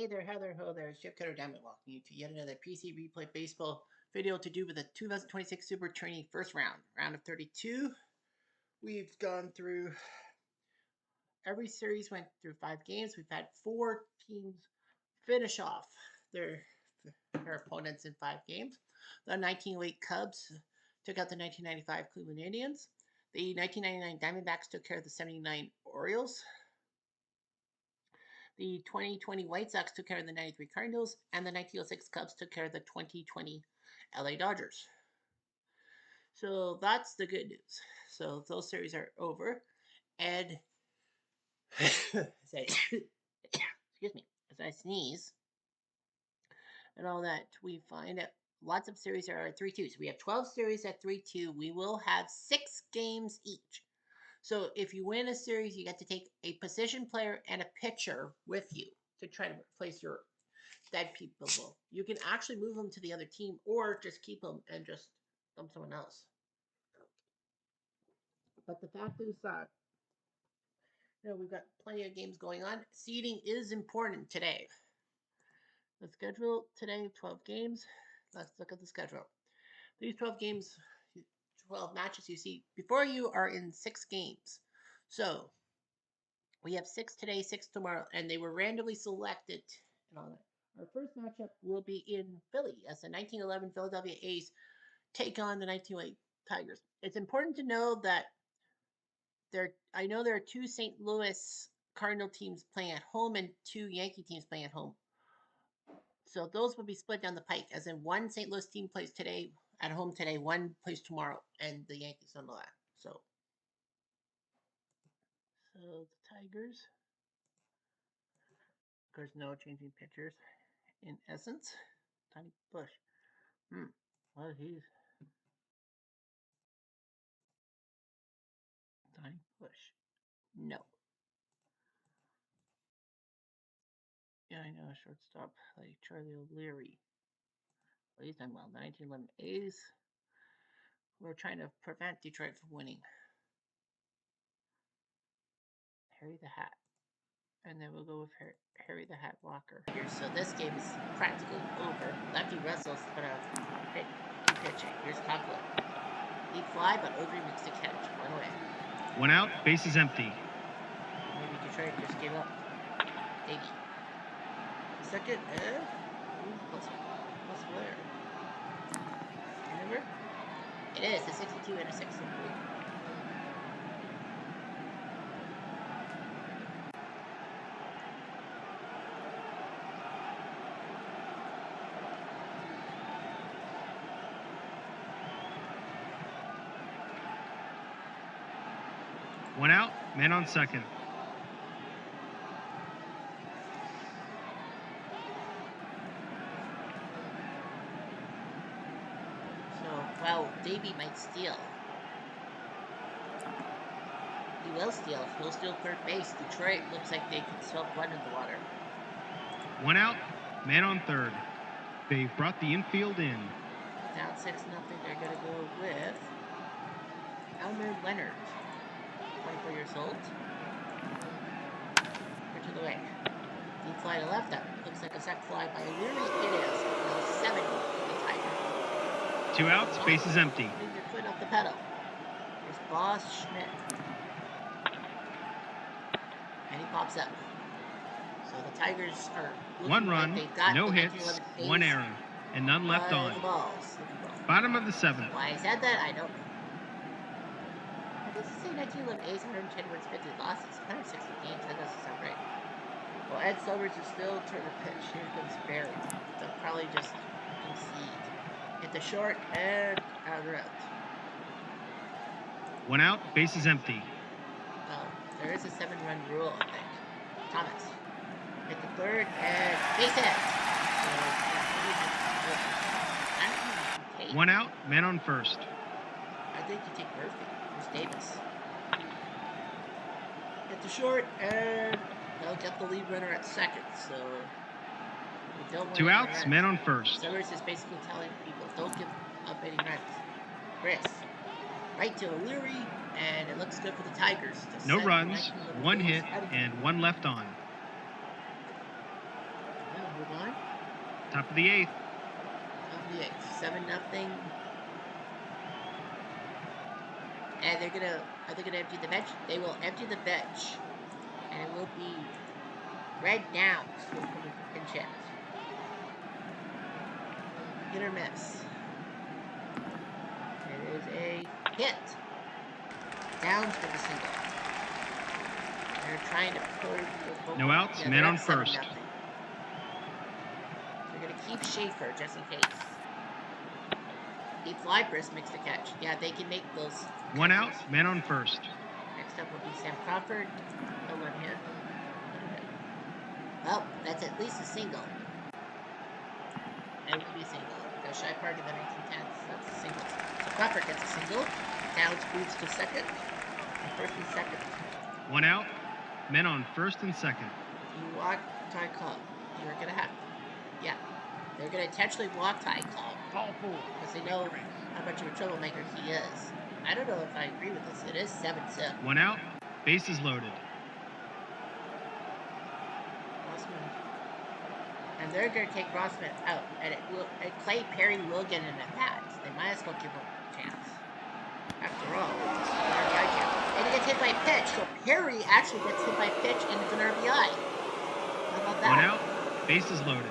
Hey there, Heather, ho there, it's Jeff Cutter Diamond walking you to yet another PC Replay Baseball video to do with the 2026 Super Trny first round of 32. We've gone through every series, went through 5 games. We've had 4 teams finish off their opponents in 5 games. The 1908 Cubs took out the 1995 Cleveland Indians. The 1999 Diamondbacks took care of the 79 Orioles. The 2020 White Sox took care of the 93 Cardinals, and the 1906 Cubs took care of the 2020 LA Dodgers. So that's the good news. So those series are over, and excuse me, as I sneeze and all that, we find that lots of series are at 3-2. So we have 12 series at 3-2. We will have 6 games each. So if you win a series, you get to take a position player and a pitcher with you to try to replace your dead people. You can actually move them to the other team or just keep them and just dump someone else. But the fact is that we've got plenty of games going on. Seeding is important today. The schedule today, 12 games. Let's look at the schedule. These 12 games, 12 matches you see before you are in 6 games. So we have 6 today, 6 tomorrow, and they were randomly selected and all that. Our first matchup will be in Philly as the 1911 Philadelphia A's take on the 1908 Tigers. It's important to know that I know there are 2 St. Louis Cardinal teams playing at home and 2 Yankee teams playing at home. So those will be split down the pike, as in one St. Louis team plays today at home today, one plays tomorrow, and the Yankees don't know that. So the Tigers, there's no changing pitchers in essence. Tiny Bush. Well, he's Tiny Bush. No. Yeah, I know, shortstop like Charlie O'Leary. Well, he's done well. The 1911 A's. We're trying to prevent Detroit from winning. Harry the Hat. And then we'll go with Harry the Hat Walker here. So this game is practically over. Lefty Russell's going to pick pitching. Here's Conklin. Deep fly, but Ogre makes the catch. 1 away. 1 out, base is empty. Maybe Detroit just gave up. Maybe. Second, plus where? Remember? It is a 62 and a 6 in blue. One out, man on second. Well, Davey might steal. He will steal. He'll steal third base. Detroit looks like they can still run in the water. 1 out, man on third. They've brought the infield in. Down 6-0. They're going to go with Elmer Leonard, 24 years old. Pitch of the way. Deep fly to left. That looks like a sac fly by O'Leary. It is. 7 for the Tigers. 2 outs, base is empty. Leave your foot off the pedal. Here's Boss Schmidt. And he pops up. So the Tigers are 1 run, no hits, 1 error, and none left on. Bottom of the 7th. Why I said that, I don't know. Does it say 1911 A's, 110 wins, 50 losses, 160 games? That doesn't sound right. Well, Ed Silvers is still trying to pitch. Here comes Barry. They'll probably just concede. Hit the short and out route. 1 out, base is empty. Oh, there is a 7-run rule, I think. Thomas. Hit the third and base hit. 1 out, man on first. I think you take Murphy. Here's Davis. Hit the short and they'll get the lead runner at second. So we don't want 2 outs, man on first. Silvers is basically telling people don't give up any runs. Chris. Right to O'Leary, and it looks good for the Tigers. No runs, 1 hit, and 1 left on. Yeah, Top of the 8th. Top of the 8th. 7-0. And are they gonna empty the bench? They will empty the bench. And it will be Red Downs who will come in for pinch hit. Hit or miss. It is a hit. Downs with a single. They're trying to pull. No outs, men on first. They're going to keep Schaefer just in case. Keep Libris makes the catch. Yeah, they can make those. 1 out, men on first. Next up will be Sam Crawford. No one hit. Well, that's at least a single. It would be a single. The Shy Park in the 1910s. That's a single. So Crawford gets a single. Downs moves to second. First and second. 1 out. Men on first and second. You walk Ty Cobb. You're gonna have. Yeah. They're gonna intentionally walk Ty Cobb. Ball 4. Because they know how much of a troublemaker he is. I don't know if I agree with this. It is 7-6. 1 out. Bases loaded. Rossman. And they're gonna take Rossman out. And Clay Perry will get in at bat. They might as well give him a chance. After all, it's an RBI chance. And he gets hit by a pitch. So Perry actually gets hit by a pitch and it's an RBI. How about that? 1 out. Bases loaded.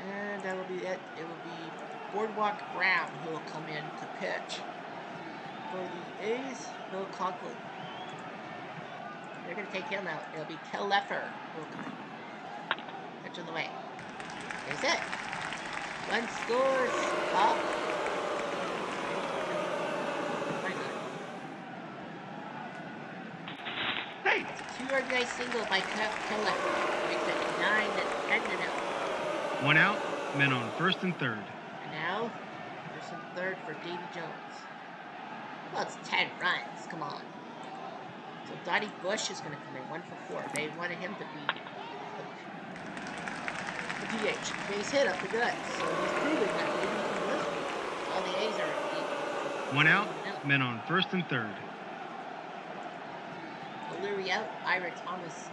And that will be it. It will be Boardwalk Brown who will come in to pitch. For the A's, Bill Conklin. They're going to take him out. It'll be Kel Leffer who will come in. Pitch on the way. There's it. One scores. Up. Hey! It's a 2 RBI single by Kel Leffer. Makes it 9-10. 1 out. Men on first and third. And now, first and third for Davy Jones. Well, it's 10 runs. Come on. So Dottie Bush is going to come in 1 for 4. They wanted him to be the DH. Base hit up the gut. So he's proving that maybe he can live. All the A's are at 1 out. Men on first and third. O'Leary out. Ira Thomas.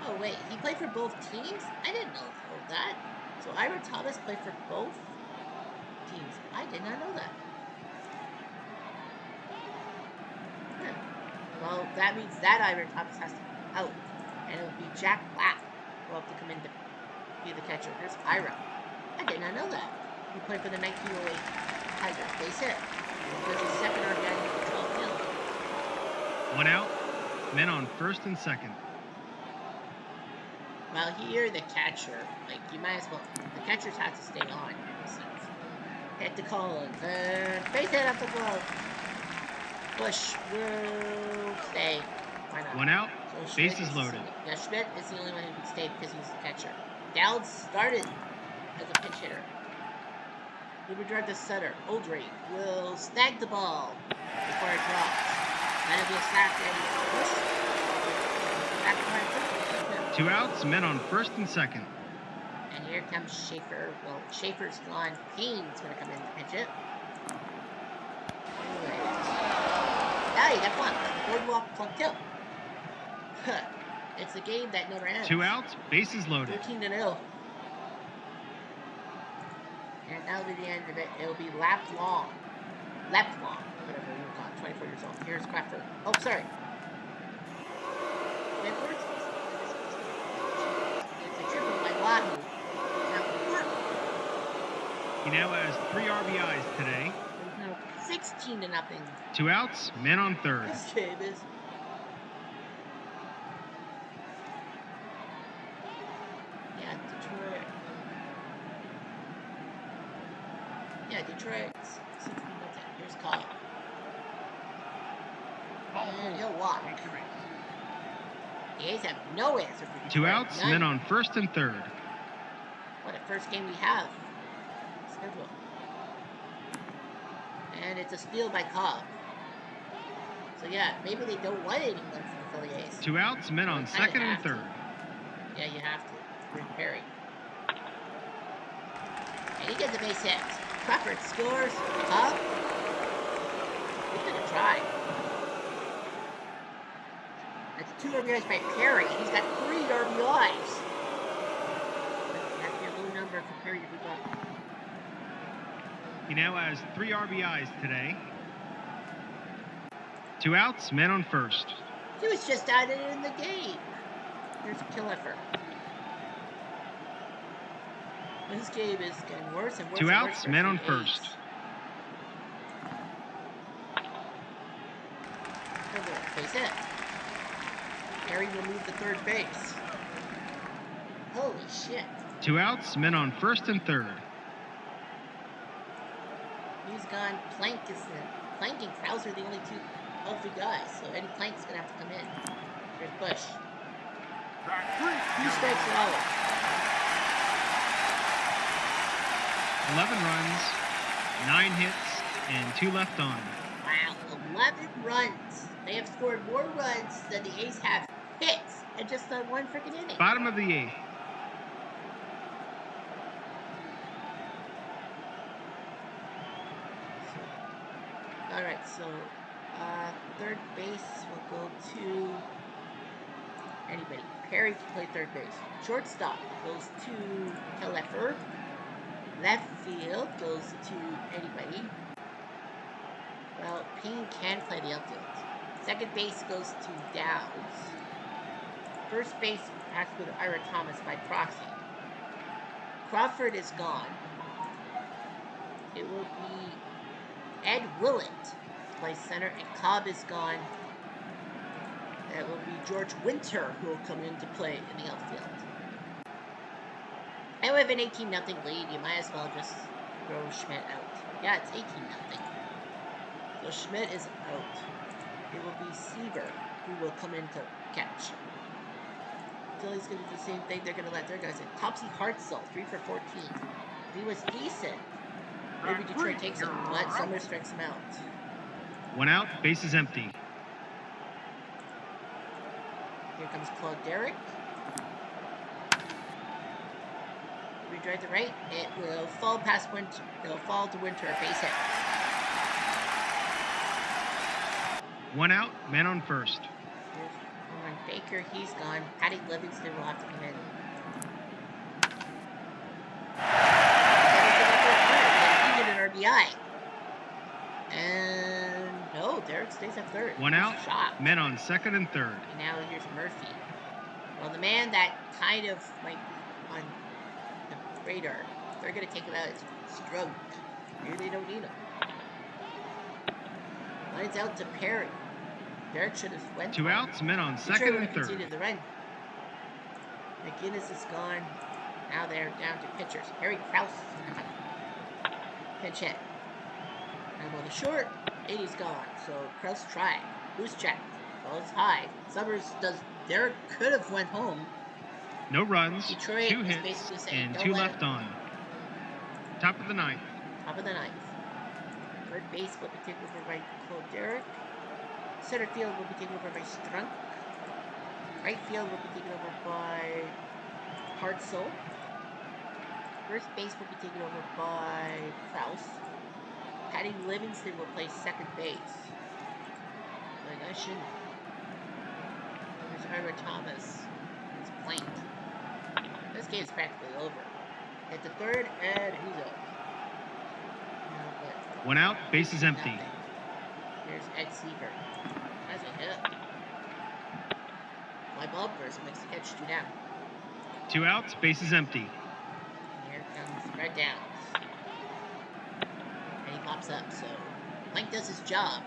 Oh, wait. He played for both teams? I didn't know that. So Ira Thomas played for both teams. I did not know that. Well, that means that Ira Thomas has to come out. And it will be Jack Black who will have to come in to be the catcher. Here's Ira. I did not know that. He played for the 1908 Tigers. Base hit. There's his second RBI in the 12th inning. 1 out. Men on first and second. Well, here the catcher, like, you might as well, the catchers have to stay on in a sense. Hit to Collins, and base hit off the glove. Bush will stay. Why not? 1 out. So Bases loaded. Yeah, Schmidt is the only one who can stay because he's the catcher. Dowd started as a pinch hitter. He would drive the setter. Oldry will snag the ball before it drops. That'll be a sack and Bush. Back behind first. 2 outs. Men on first and second. And here comes Schaefer. Well, Schaefer's gone. Payne's going to come in to pinch it. Anyway. Now you got plunked. Boardwalk plunked out. It's a game that never ends. 2 outs. Bases loaded. 13-0. And that'll be the end of it. It'll be lap long. Whatever you call it. 24 years old. Here's Crawford. Oh, sorry. It's a triple by Wahoo. He now has 3 RBIs today. 16-0. 2 outs. Men on third. This game is. Yeah, Detroit. Detroit. 16-0. Here's Colin. And he'll walk. The A's have no answer for Detroit. 2 outs. None. Men on first and third. What a first game we have. Schedule. And it's a steal by Cobb. So yeah, maybe they don't want anyone from the Philly A's. 2 outs. Men on second and third. Yeah, you have to. Bring Perry. And he gets a base hit. Crawford scores. Cobb. He's gonna try. That's 2 RBIs by Perry. He's got 3 RBIs. He now has 3 RBIs today. 2 outs, men on first. He was just added in the game. There's a kill effort. This game is getting worse and worse. 2 and outs, worse men for on the first. A's. Face it. Perry will move to third base. Holy shit. 2 outs, men on first and third. He's gone. Plank and Krause are the only two healthy guys, so Eddie Plank's gonna have to come in. Here's Bush. 2 strikes and all. 11 runs, 9 hits, and 2 left on. Wow, 11 runs. They have scored more runs than the A's have hits in just that one freaking inning. Bottom of the 8th. All right, so third base will go to anybody. Perry can play third base. Shortstop goes to Kellefer. Left field goes to anybody. Well, Payne can play the outfield. Second base goes to Dowds. First base has to go to Ira Thomas by proxy. Crawford is gone. It will be Ed Willett to play center, and Cobb is gone. It will be George Winter who will come in to play in the outfield. And we have an 18-0 lead. You might as well just throw Schmidt out. Yeah, it's 18-0. So Schmidt is out. It will be Seaver who will come in to catch. Philly's going to do the same thing. They're going to let their guys in. Topsy Hartzell, 3 for 14. If he was decent, maybe Detroit takes him, but Summers strikes him out. 1 out, base is empty. Here comes Claude Derrick. We drive to right. It will fall past Winter. It'll fall to Winter. Base hit. 1 out, men on first. Here's Owen Baker. He's gone. Patty Livingston will have to come in. He did an RBI. And no, Derrick stays at third. 1 out, shot. men on second and third. And now here's Murphy. Well, the man that kind of might be on the radar, they're going to take him out. It's Strunk. Maybe they don't need him. Lines out to Perry. Derrick should have went. 2 outs, men on second and third. The run. McGinnis is gone. Now they're down to pitchers. Harry Krause. Pitch hit. Now go to short. 80's gone. So Krause tried. Who's checked? Well, it's high. Summers does. Derrick could have went home. No runs, Detroit 2 hits, and 2 left on. Top of the 9th. Top of the 9th. Third base will be taken over by Claude Derrick. Center field will be taken over by Strunk. Right field will be taken over by Hartzell. First base will be taken over by Krause. Patty Livingston will play second base. Like, I shouldn't. There's Ira Thomas. It's Plank. This game's practically over. At the third, and he's up. 1 out, base is empty. Nothing. Here's Ed Seaver. That's a hit. My bumpers makes the catch 2 down. 2 outs, base is empty. And here comes Red Downs. And he pops up, so Plank does his job.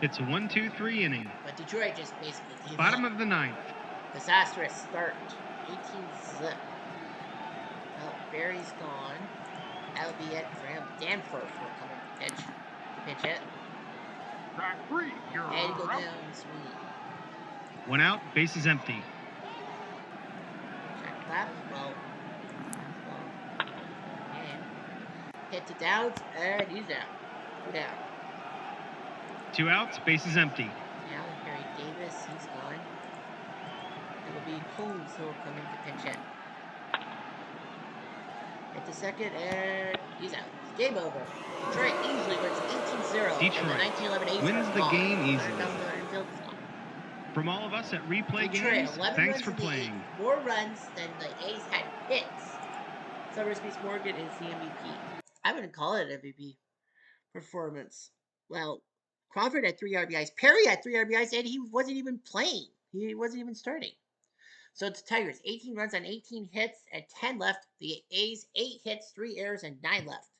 It's a 1-2-3 inning. But Detroit just basically gave Bottom up. of the 9th. Disastrous start. 18 zip. Well, Barry's gone. That'll be it for him. Danforth will come in to pitch. Pitch it. And go down, sweet. 1 out, base is empty. Check clap. Well, game. Hit to Dowds, and he's out. 2 down. 2 outs, base is empty. Now Harry Davis, he's gone. It will be Coombs who will come in to pinch hit. Hit the second, and he's out. Game over. Detroit easily wins 18-0. Detroit and the 1911 A's wins the game easily. easily. From all of us at Replay Detroit, Games, 11 thanks runs for in the playing. eighth, more runs than the A's had hits. Summers beats Morgan is the MVP. I wouldn't call it an MVP. performance. Well, Crawford had 3 RBIs. Perry had 3 RBIs, and he wasn't even playing. He wasn't even starting. So it's Tigers, 18 runs on 18 hits and 10 left. The A's, 8 hits, 3 errors, and 9 left.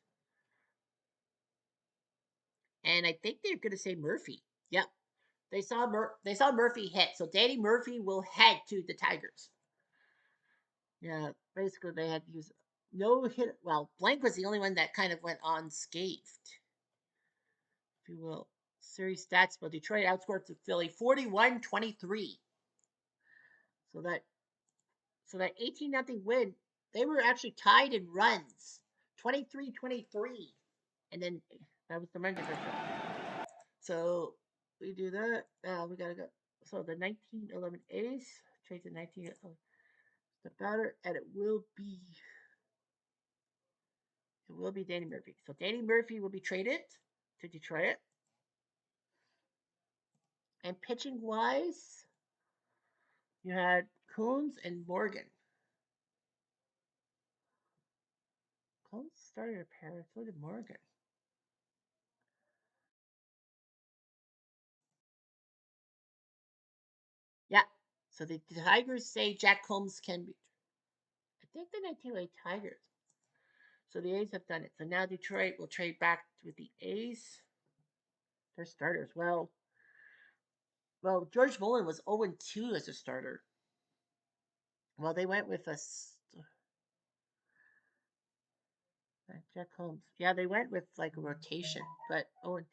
And I think they're going to say Murphy. Yep. They saw Murphy hit. So Danny Murphy will head to the Tigers. Yeah, basically they had to use no hit. Well, Blank was the only one that kind of went unscathed, if you will. Series stats, but Detroit outscored Philly 41-23. So that 18-0 win, they were actually tied in runs, 23-23. And then that was the run differential. So we do that. We gotta go. So the 1911 A's trade the 1911 the batter, and it will be Danny Murphy. So Danny Murphy will be traded to Detroit. And pitching wise, you had Coons and Morgan. Coons started a pair, so did Morgan. Yeah. So the Tigers say Jack Combs can be. I think the 1908 Tigers. So the A's have done it. So now Detroit will trade back with the A's. Their starters. Well, George Mullen was 0-2 as a starter. Well, they went with Jack Holmes. Yeah, they went with like a rotation, but 0-2.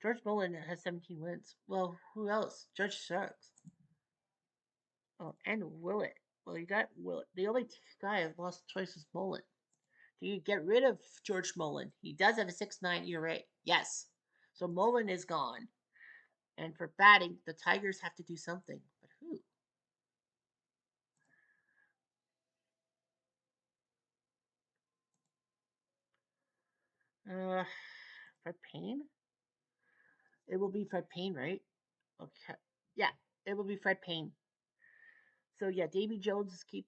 George Mullen has 17 wins. Well, who else? Judge sucks. Oh, and Willett. Well, you got Willett. The only guy I've lost twice is Mullen. Do you get rid of George Mullen? He does have a 6.9 ERA. Yes. So Mullen is gone. And for batting, the Tigers have to do something. But who? Fred Payne? It will be Fred Payne, right? Okay. Yeah, it will be Fred Payne. So yeah, Davy Jones keep.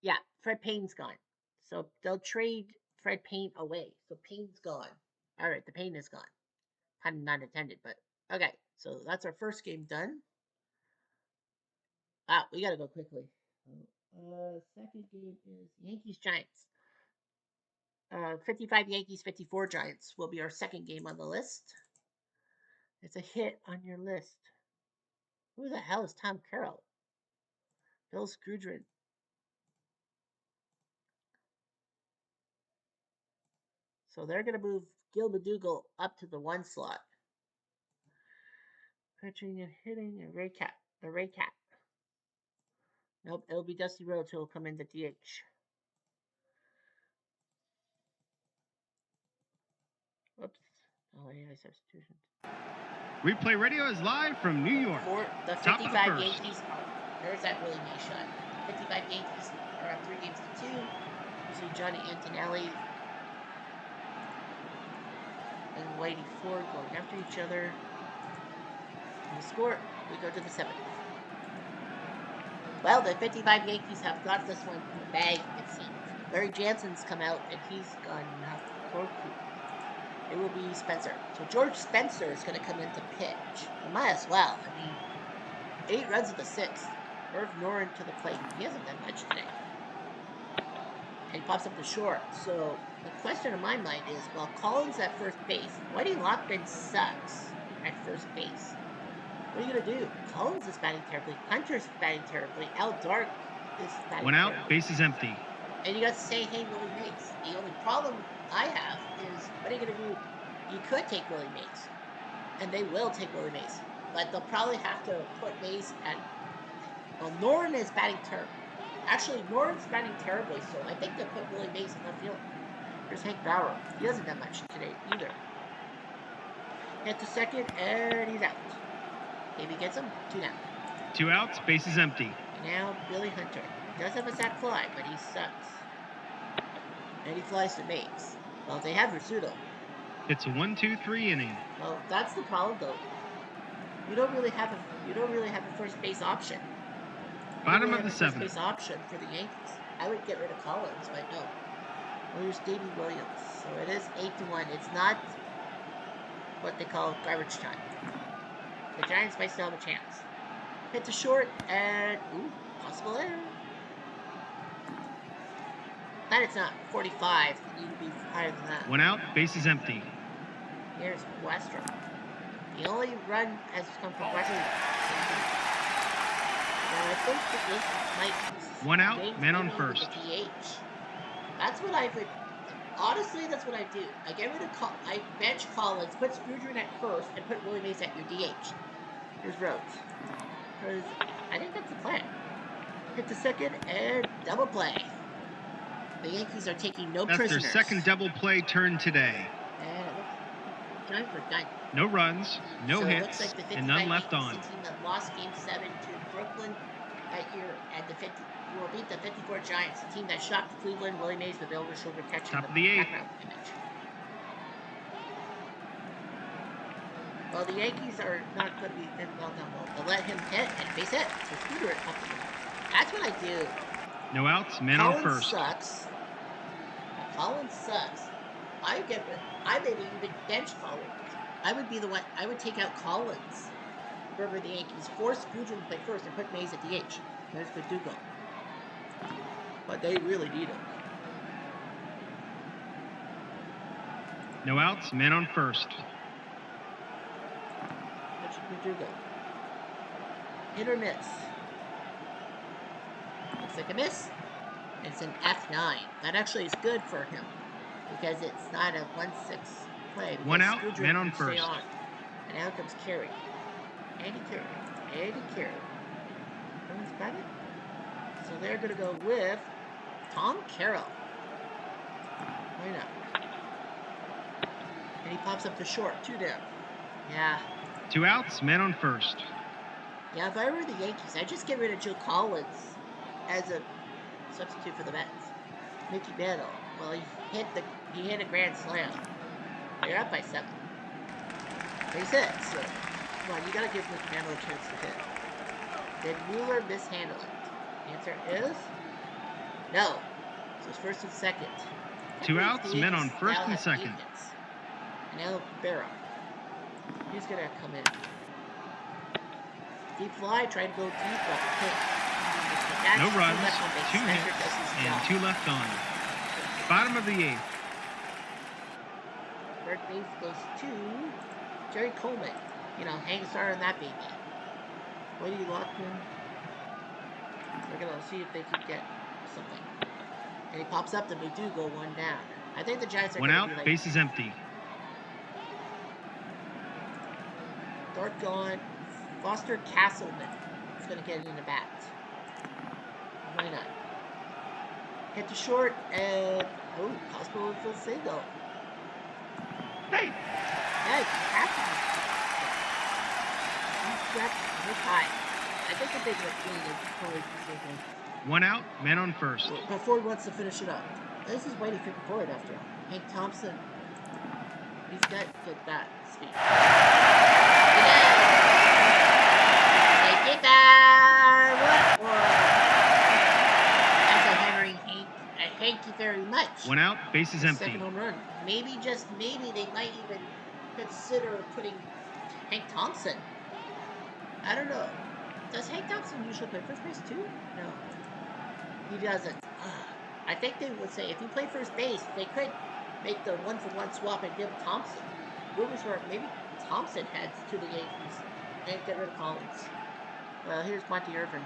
Yeah, Fred Payne's gone. So they'll trade Fred Payne away. So Payne's gone. All right, the Payne is gone. Pun not intended, but okay. So that's our first game done. We gotta go quickly. Second game is Yankees Giants. 55 Yankees, 54 Giants will be our second game on the list. It's a hit on your list. Who the hell is Tom Carroll? Bill Scrudrin. So they're going to move Gil McDougall up to the 1 slot. Pitching and hitting and Ray Cat. The Ray Cat. Nope, it'll be Dusty Rhodes who will come in the DH. Whoops. Oh, yeah, substitutions. Replay Radio is live from New York. For the 55 Yankees, there's that Willie Mays shot. 55 Yankees are up 3 games to 2. You see Johnny Antonelli and Whitey Ford going after each other. And the score, we go to the 7th. Well, the 55 Yankees have got this one in the bag, it seems. Larry Jansen's come out, and he's gone It will be Spencer. So George Spencer is going to come in to pitch. He might as well. I mean, 8 runs in the 6th. Irv Noren to the plate. He hasn't done much today. And he pops up the short. So the question in my mind is, well, Collins at first base. Whitey Lockman sucks at first base. What are you going to do? Collins is batting terribly. Hunter's batting terribly. Al Dark is batting One out, terribly. base is empty. And you got to say, hey, Willie Mays. The only problem I have is, what are you going to do? You could take Willie Mays. And they will take Willie Mays. But they'll probably have to put Mays at... Well, Noren is batting terribly. Actually, Noren's batting terribly, so I think they'll put Willie Mays in left field. Here's Hank Bauer. He hasn't done much today either. Hit to second, and he's out. Maybe gets him. 2 down. 2 outs, base is empty. And now Billy Hunter. He does have a sac fly, but he sucks. And he flies to Mays. Well, they have Rizzuto. It's a 1-2-3 inning. Well, that's the problem, though. You don't really have a first base option. Bottom of the 7th. First base option for the Yankees. I would get rid of Collins, but no. Well, here's Davey Williams. So it is 8-1. It's not what they call garbage time. The Giants might still have a chance. Hit the short and ooh, possible error. Glad it's not 45. It need to be higher than that. 1 out, bases empty. Here's Western. The only run has come from Western. Now I think that this might. 1 out, man on first. DH. That's what I would. Honestly, that's what I do. I get rid of. I bench Collins, put Scrooger in at first, and put Willie Mays at your DH. Here's Rhodes. Because I think that's the plan. Hit the second and double play. The Yankees are taking no prisoners. That's their second double play turn today. And Giants are done. No runs, no hits, like and none left on. The team that lost Game 7 to Brooklyn that year and will beat the 54 Giants. The team that shocked Cleveland, Willie Mays with over-shoulder catch. Top of the 8th. Well, the Yankees are not going to be well down low. They'll let him hit and face it. So Scooter it up to him. That's what I do. No outs, man on first. Collins sucks. I maybe even bench Collins. I would be the one. I would take out Collins. Remember the Yankees force Scooter to play first and put Mays at DH. There's Verdugo. But they really need him. No outs, man on first. Verdugo. Hit or miss. Looks like a miss. It's an F9. That actually is good for him because it's not a 1-6 play. 1 out, man on first. On. And out comes Carey. Andy Carey. Everyone's got it? So they're going to go with Tom Carroll. Why not? And he pops up to short. 2 down. Yeah. 2 outs, man on first. Yeah, if I were the Yankees, I'd just get rid of Joe Collins as a substitute for the Mets. Mickey Mantle. Well, he hit a grand slam. You're up by 7. He's hit, so come on, you gotta give Mickey Mantle a chance to hit. Did Mueller mishandle it? The answer is no. So it's first and second. 2 outs, men on first and second. And now Barra. He's gonna come in. Deep fly, try to go deep, but hit. No runs, 2 hits, and 2 left on. Bottom of the 8th. Third base goes to Jerry Coleman. You know, hang star on that baby. What do you lock him? We're gonna see if they can get something. And he pops up, then we do go 1 down. I think the Giants are 1 out, like, base is empty. Dart gone. Foster Castleman is going to get it in the bat. Why not? Hit the short and possible for a single. Hey! Yeah, He's high. I think the big one is probably something. 1 out, man on first. But Ford wants to finish it up. This is Whitey freaking Ford after all. Hank Thompson. He's got good bat speed. That's a hammering Hank. Thank you very much. 1 out, base is empty. Second home run. Maybe, just maybe, they might even consider putting Hank Thompson. I don't know. Does Hank Thompson usually play first base too? No. He doesn't. I think they would say if you play first base, they could make the 1-for-1 swap and give Thompson. Rumors were maybe Thompson heads to the Yankees and get rid of Collins. Well, here's Monty Irvin.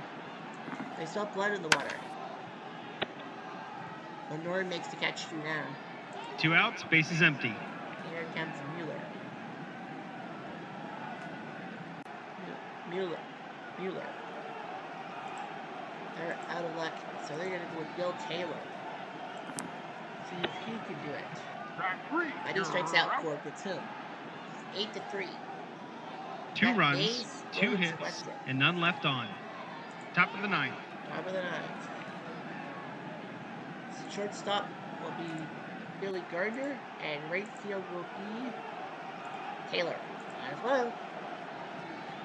They saw blood in the water. Lenore makes the catch 2 down. 2 outs, base is empty. Here comes Mueller. They're out of luck, so they're going to go with Bill Taylor. See if he can do it. And he strikes out for gets him. 8-3. 2 runs, 2 hits, and none left on. Top of the 9th. Top of the 9th. Shortstop will be Billy Gardner, and right field will be Taylor. As well.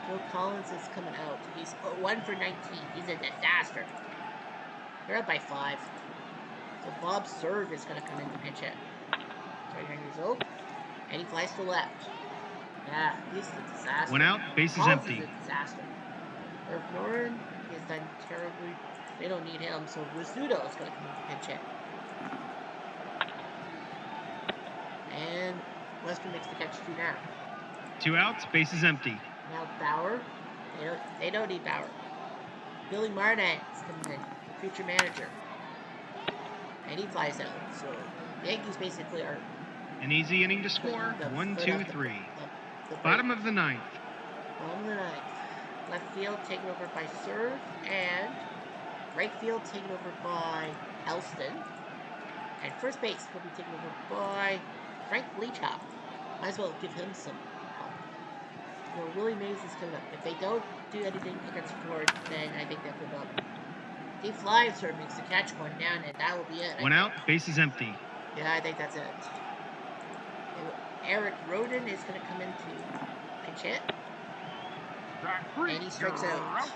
Joe Collins is coming out. He's 1 for 19. He's a disaster. They're up by 5. So Bob Serve is going to come in to pitch it. 29 years old. And he flies to left. Yeah, he's a disaster. 1 out, bases Collins empty. is a disaster. Irv Lauren, he has done terribly. They don't need him, so Rizzuto is going to come in to pinch hit. And Western makes the catch 2 now. 2 outs, bases empty. Now Bauer. They don't need Bauer. Billy Martin is coming in, the future manager. And he flies out. So the Yankees basically are An easy inning to score. 1, 2, 3. Bottom of the 9th. Bottom of the 9th. Left field taken over by Serve, and right field taken over by Elston. And first base will be taken over by Frank Leachoff. Might as well give him some help. You know, Willie Mays is coming up. If they don't do anything against Ford, then I think they'll give up. He flies or makes the catch 1 down, and that will be it. 1 out, bases empty. Yeah, I think that's it. Eric Roden is going to come in to pinch hit. And he strikes out.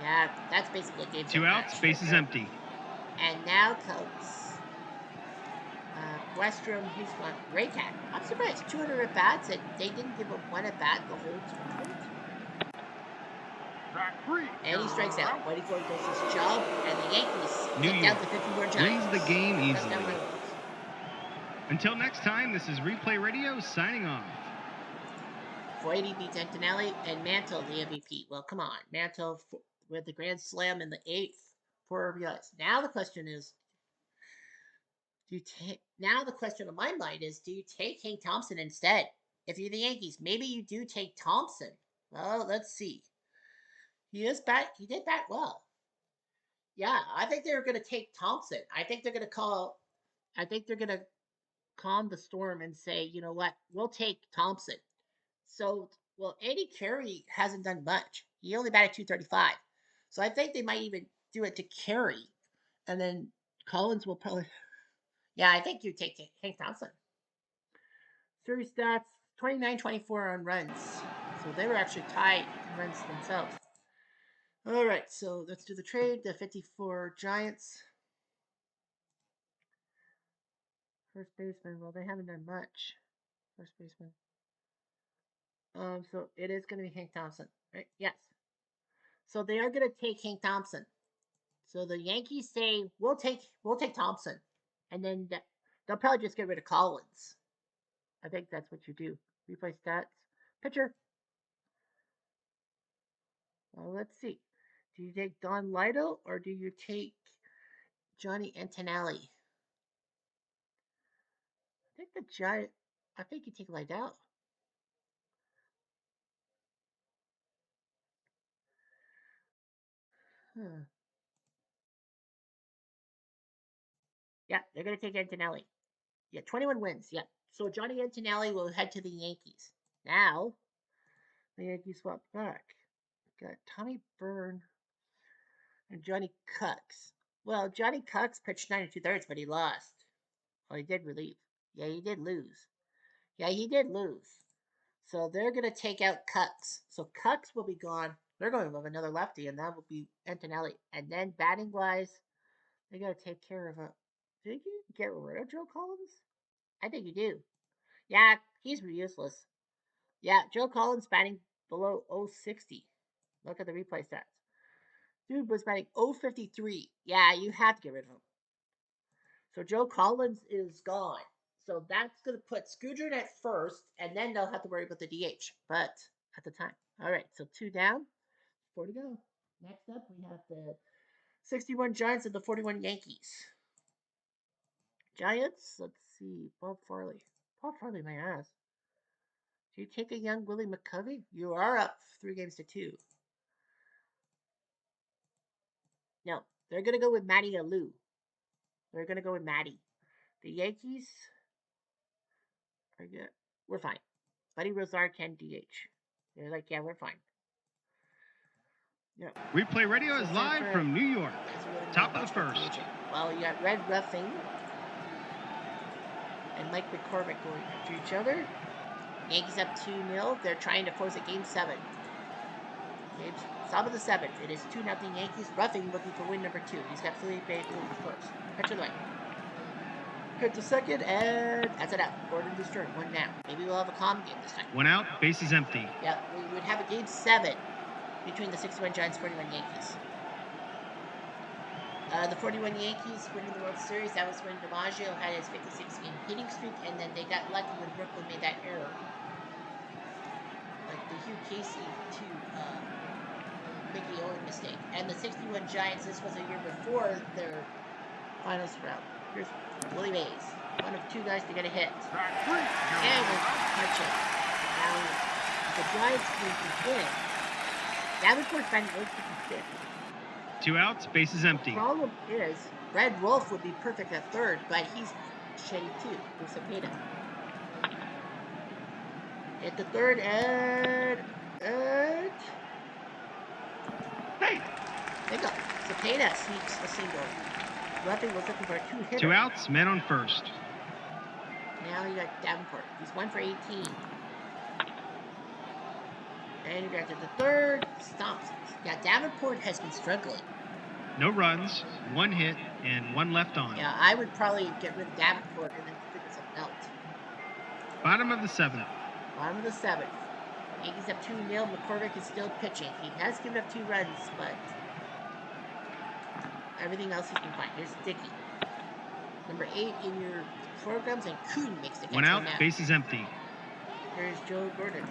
Yeah, that's basically a game. 2 outs, bases empty. And now comes Westrom. He's got Raycat. I'm surprised. 200 at bats, and they didn't give up 1 at bat the whole tournament. And he strikes out. Whitey Ford does his job, and the Yankees take down the 54 Giants. Wins the game easily. Until next time, this is Replay Radio signing off. Whitey beats Antonelli, and Mantle the MVP. Well, come on. Mantle with the grand slam in the 8th for RBIs. Now the question is, now the question on my mind is, do you take Hank Thompson instead? If you're the Yankees, maybe you do take Thompson. Well, let's see. He did bat well. Yeah, I think they're going to take Thompson. I think they're going to calm the storm and say, you know what, we'll take Thompson. So, well, Eddie Carey hasn't done much. He only batted .235. So I think they might even do it to Carey. And then Collins will probably... Yeah, I think you take Hank Thompson. Series stats, 29-24 on runs. So they were actually tied in runs themselves. All right, so let's do the trade. The 54 Giants. First baseman, well, they haven't done much. First baseman. So it is going to be Hank Thompson, right? Yes. So they are going to take Hank Thompson. So the Yankees say we'll take Thompson, and then they'll probably just get rid of Collins. I think that's what you do. Replay stats. Pitcher. Well, let's see. Do you take Don Lido or do you take Johnny Antonelli? I think you take Lido. Yeah, they're going to take Antonelli. Yeah, 21 wins. Yeah. So Johnny Antonelli will head to the Yankees. Now, the Yankees swap back. Got Tommy Byrne and Johnny Cucks. Well, Johnny Cucks pitched 9 2/3, but he lost. Oh, he did relieve. Yeah, he did lose. So they're going to take out Cucks. So Cucks will be gone. They're going to have another lefty, and that will be Antonelli. And then batting wise, they got to take care of a. Did you get rid of Joe Collins? I think you do. Yeah, he's useless. Yeah, Joe Collins batting below 060. Look at the replay stats. Dude was batting 053. Yeah, you have to get rid of him. So Joe Collins is gone. So that's going to put Scudrin at first, and then they'll have to worry about the DH. But at the time. All right, so 2 down, 4 to go. Next up, we have the 61 Giants and the 41 Yankees. Giants, let's see, Bob Farley. Bob Farley, my ass. Do you take a young Willie McCovey? You are up 3-2. No, they're going to go with Matty Alou. They're going to go with Matty. The Yankees are good. We're fine. Buddy Rosar can DH. They're like, yeah, we're fine. Yeah. Replay Radio is live from New York. Top of the first. Well, you got Red Ruffing and Mike McCormick going after each other. Yankees up 2-0. They're trying to force a Game 7. Top of the 7th. It is 2-0 Yankees. Ruffing looking for win number 2. He's got Felipe Luis first. Pitch of the way. Hit the second, and that's it out. Gordon to Stern, 1 down. Maybe we'll have a calm game this time. 1 out, bases empty. Yeah, we would have a game 7 between the 61 Giants, 41 Yankees. The 41 Yankees winning the World Series, that was when DiMaggio had his 56-game hitting streak, and then they got lucky when Brooklyn made that error. Like the Hugh Casey to Mickey Owen mistake. And the 61 Giants, this was a year before their finals round. Here's Willie Mays, one of 2 guys to get a hit. And we'll touch it. Now, the Giants need to win. Davenport's finding ways to fit. 2 outs, bases empty. The problem is, Red Wolf would be perfect at third, but he's shitty too. With Cepeda. Hit the third, and hey, bingo. Cepeda sneaks a single. Ruffin was looking for a 2-hitter. 2 outs, men on first. Now you got Davenport. He's 1 for 18. And you got to the third. Stomps. Yeah, Davenport has been struggling. No runs, 1 hit, and 1 left on. Yeah, I would probably get rid of Davenport and then figure something else. Bottom of the 7th. Bottom of the 7th. Yankees have 2-0. McCormick is still pitching. He has given up 2 runs, but everything else he can find. Here's Dickey. Number 8 in your programs, and Kuhn makes the catch. 1 out, bases empty. Here's Joe Gordon.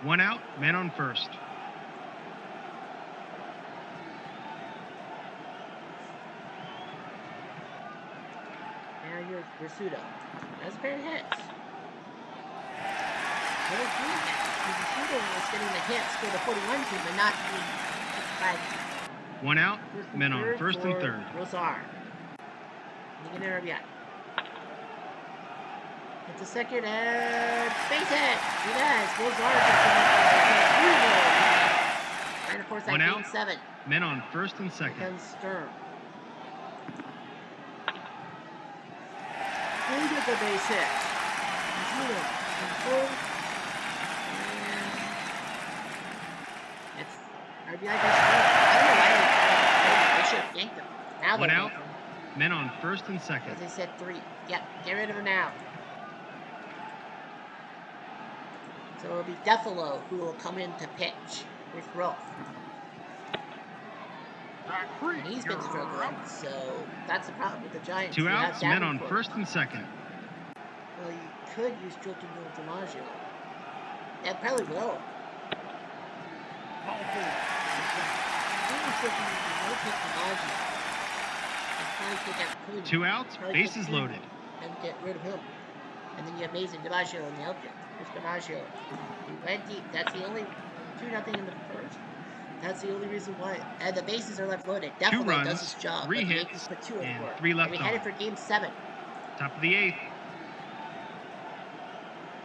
1 out, men on first. Now here's Rizzuto. That's a pair of hits. Rizzuto was getting the hits for the 41 team, but not the 55. 1 out, men on first and third. Rosar. You can RBI. It's a second, and base hit. He does. Rosar gets and of course, that 1 game out, 7. men on first and second. Here comes Sturm. He gets a base hit. It's RBI by Sturm. I don't know why they should have yanked him. Now 1 out, men on first and second. As they said, 3. Yep, get rid of him now. So it'll be Defalo who will come in to pitch with Rolf. And he's been struggling, so that's the problem with the Giants. 2 outs, men on first and second. Well, you could use Jilton DiMaggio. Yeah, probably will. Maybe 2 outs, bases loaded. And get rid of him. And then you have Mays and DiMaggio in the outfield. Here's DiMaggio. He went deep. That's the only 2-0 in the first. That's the only reason why. And the bases are left loaded. Definitely does his job. 3 hits, put 2 and in 3 left on. We on. headed for game 7. Top of the 8th.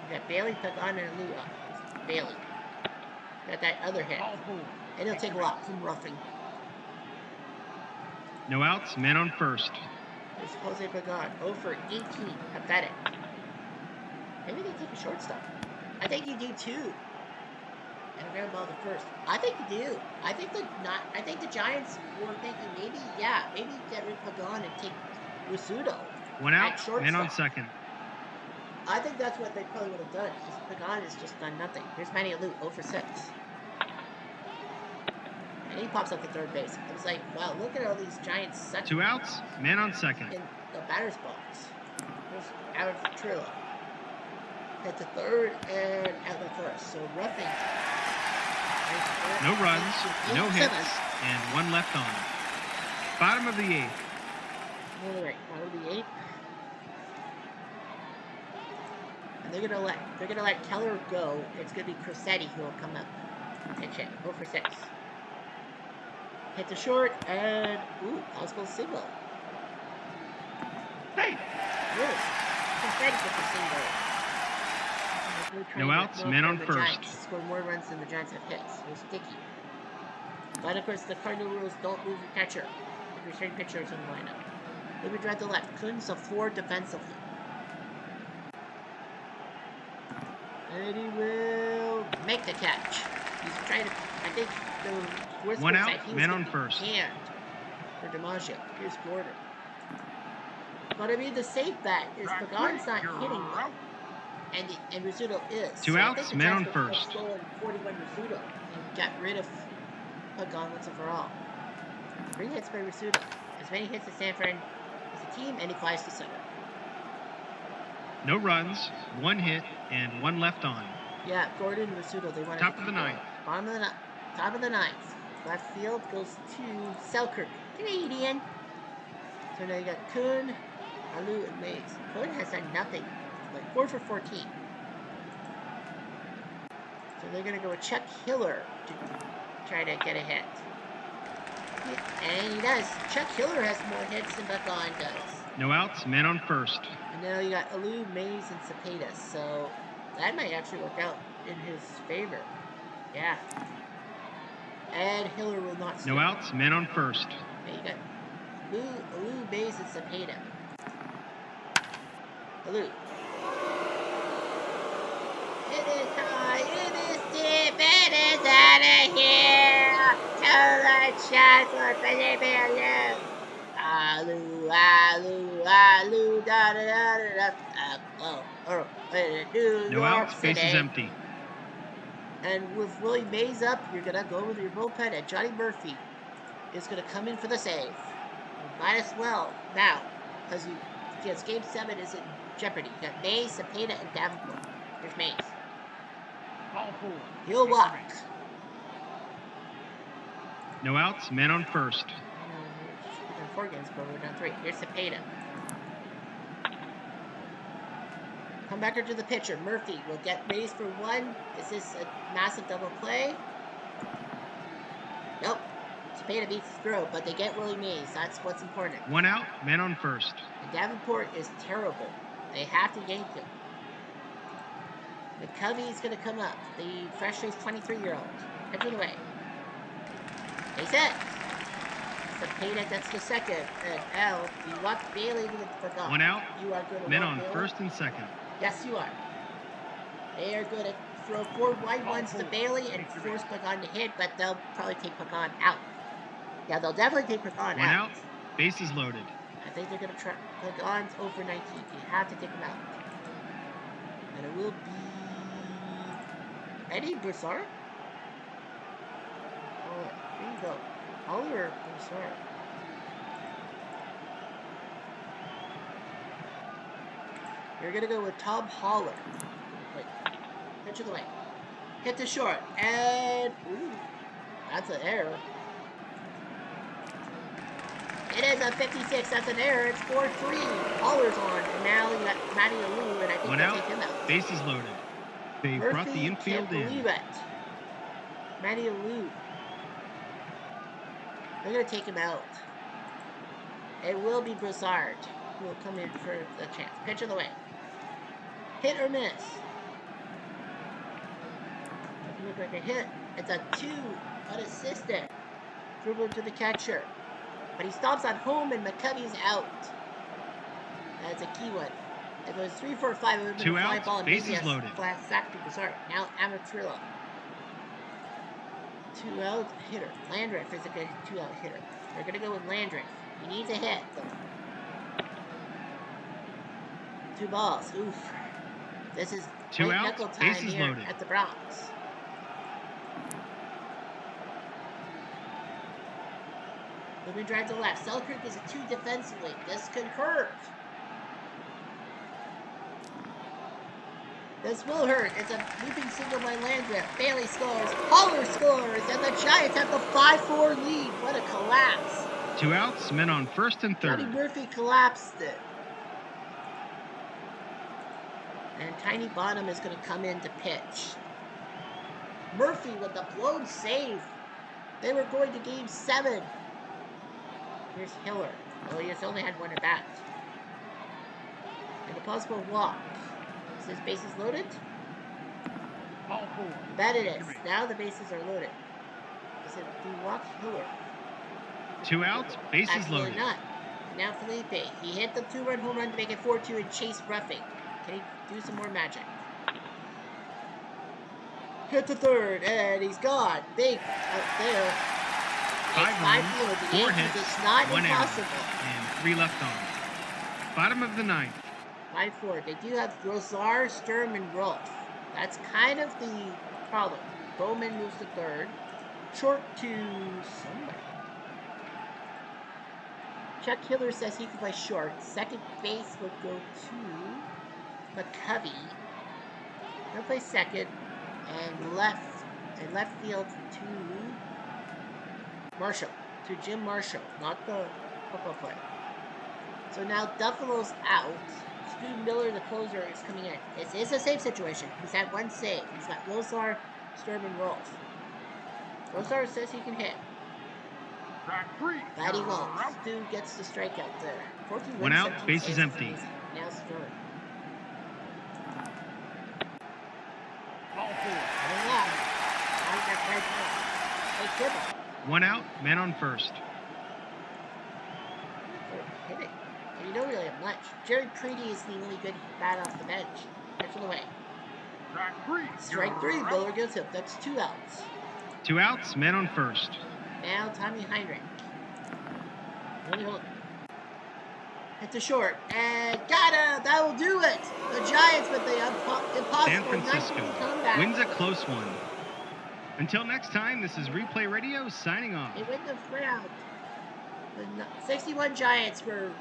You got Bailey, Pagan, and Lua. Bailey. Got that other hit. And it'll take a lot from roughing. No outs, men on first. There's Jose Pagan. 0 for 18. Pathetic. Maybe they take a shortstop. I think you do too. And a ground ball to first. I think you do. I think the Giants were thinking maybe get rid of Pagan and take Rizzuto. 1 out, men on second. I think that's what they probably would have done. Pagan has just done nothing. Here's Manny Alou, 0 for 6. And he pops up to third base. It was like, wow, look at all these Giants such 2 outs, men on second. in the batter's box. Here's Aaron Trillo. Hit the third and out the first. So roughing. No runs, no hits, and 1 left on. Bottom of the 8th. All right, bottom of the 8th. And they're gonna let Keller go. It's gonna be Crissetti who will come up. Pitch it. 0 for 6. Hit the short and possible single. Hey! Really? Crissetti gets a single. No outs, men on first. Giants scored more runs than the Giants have hits. It was sticky. But of course, the Cardinal rules don't move your catcher if your starting pitcher is in the lineup. Maybe drive to left. Kuhn's a 4 defensively. And he will make the catch. He's trying to. I think the worst One was out, that he was men gonna on be first. canned for DiMaggio. Here's Gordon. But I mean, the safe bet is Pagan's not hitting well, and Rizzuto is. Two so I outs, think the men Giants on would first. have stolen 41 Rizzuto and get rid of Pagan once and for all. 3 hits by Rizzuto. As many hits as Sanford as a team, and he flies to center. No runs, 1 hit, and 1 left on. Yeah, Gordon and Rizzuto, they wanted Top to of the keep going. ninth. Top of the ninth. Left field goes to Selkirk, Canadian. So now you got Kuhn, Alu, and Mays. Kuhn has done nothing, like 4 for 14. So they're going to go with Chuck Hiller to try to get a hit. And he does. Chuck Hiller has more hits than Pagan does. No outs, men on first. And now you got Alu, Mays, and Cepeda. So that might actually work out in his favor. Yeah. And Hiller will not steal. No outs, men on first. Okay, you got Alu, Mays, and Cepeda. Alu. It is high, it is deep, it is out of here. To the chest for Felipe Alu. Alu, Alu, Alu, da da da da da. New No York outs, City. base is empty. And with Willie Mays up, you're going to go with your bullpen, and Johnny Murphy is going to come in for the save. You might as well now, because Game 7 is in jeopardy. You got Mays, Cepeda, and Davenport. Here's Mays. Ball 4. He'll walk. No outs, men on first. We've done 4 games, but we're done 3. Here's Cepeda. Come back to the pitcher. Murphy will get Mays for 1. Is this a massive double play? Nope. Cepeda beats his throw, but they get Willie Mays. That's what's important. 1 out, men on first. And Davenport is terrible. They have to yank him. McCovey's going to come up. The fresh-faced 23-year-old. Pitch of the way. Base hit. Cepeda gets the second. And L, you walk Bailey to get the forgot. 1 out, You are going to men walk on Bailey? first and second. Yes, you are. They are going to throw 4 wide ones to Bailey and force Pagan to hit, but they'll probably take Pagan out. Yeah, they'll definitely take Pagan 1 out. out, bases loaded. I think they're going to try. Pagan's over 19. You have to take him out. And it will be Eddie Broussard. Oh, here you go. Oliver Broussard. You're going to go with Tom Holler. Wait. Pitch of the way. Hit the short. And, ooh, that's an error. It is a 56. That's an error. It's 4-3. Holler's on. And now you got Matty Alou, and I think 1 they'll out, take him out. bases loaded. They Murphy brought the infield can't in. believe it. Matty Alou. They're going to take him out. It will be Broussard who will come in for the chance. Pitch of the way. Hit or miss? Doesn't look like a hit. It's a 2, unassisted. Dribble to the catcher. But he stops on home and McCovey's out. That's a key one. If it was 3-4-5, it would have been 2 a fly outs, ball and bases maybe a loaded. flat sack to Broussard. Now Amatrillo. 2 out hitter. Landreth is a good 2-out hitter. They're going to go with Landreth. He needs a hit, though. 2 balls. Oof. This is 2 white outs, knuckle time bases here loaded. at the Bronx. Moving drive to left. Selkirk is a 2 defensively. This could hurt. This will hurt. It's a looping single by Landreth. Bailey scores. Holler scores. And the Giants have the 5-4 lead. What a collapse. 2 outs, men on first and third. Johnny Murphy collapsed it. And Tiny Bonham is going to come in to pitch. Murphy with the blown save. They were going to Game 7. Here's Hiller. Oh, he has only had 1 at bat. And a possible walk. Is his bases loaded? Ball 4. You bet it is. Now the bases are loaded. Is it do you walk Hiller? 2 outs, bases Absolutely loaded. not. And now Felipe. He hit the 2-run home run to make it 4-2 and chase roughing. Can he do some more magic? Hit the third, and he's gone. Big out there. 5 runs, 4 hits, It's not 1 impossible. error, and 3 left on. Bottom of the ninth. 5-4. They do have Rosar, Sturm, and Rolf. That's kind of the problem. Bowman moves to third. Short to somebody. Chuck Hiller says he can play short. Second base would go to McCovey. He'll play second. And left field to Marshall. To Jim Marshall, not the football player. So now Duffalo's out. Stu Miller, the closer, is coming in. It's a save situation. He's had one save. He's got Lozar, Sturm, and Rolf. Lozar says he can hit. But he won't. Stu gets the strikeout there. 14 1 out, base is empty. Now Sturm. Ball 4. Coming up. Hey, Kibble. 1 out, man on first. Hitting. And you don't really have much. Jerry Preedy is the only good bat off the bench. Pitch away. Strike 3. Miller goes him. That's 2 outs. 2 outs, man on first. Now Tommy Heinrich. Hit the short. And got him! That will do it! The Giants with the impossible San Francisco 19 comeback. wins a close one. Until next time, this is Replay Radio signing off. They win the round. The 61 Giants were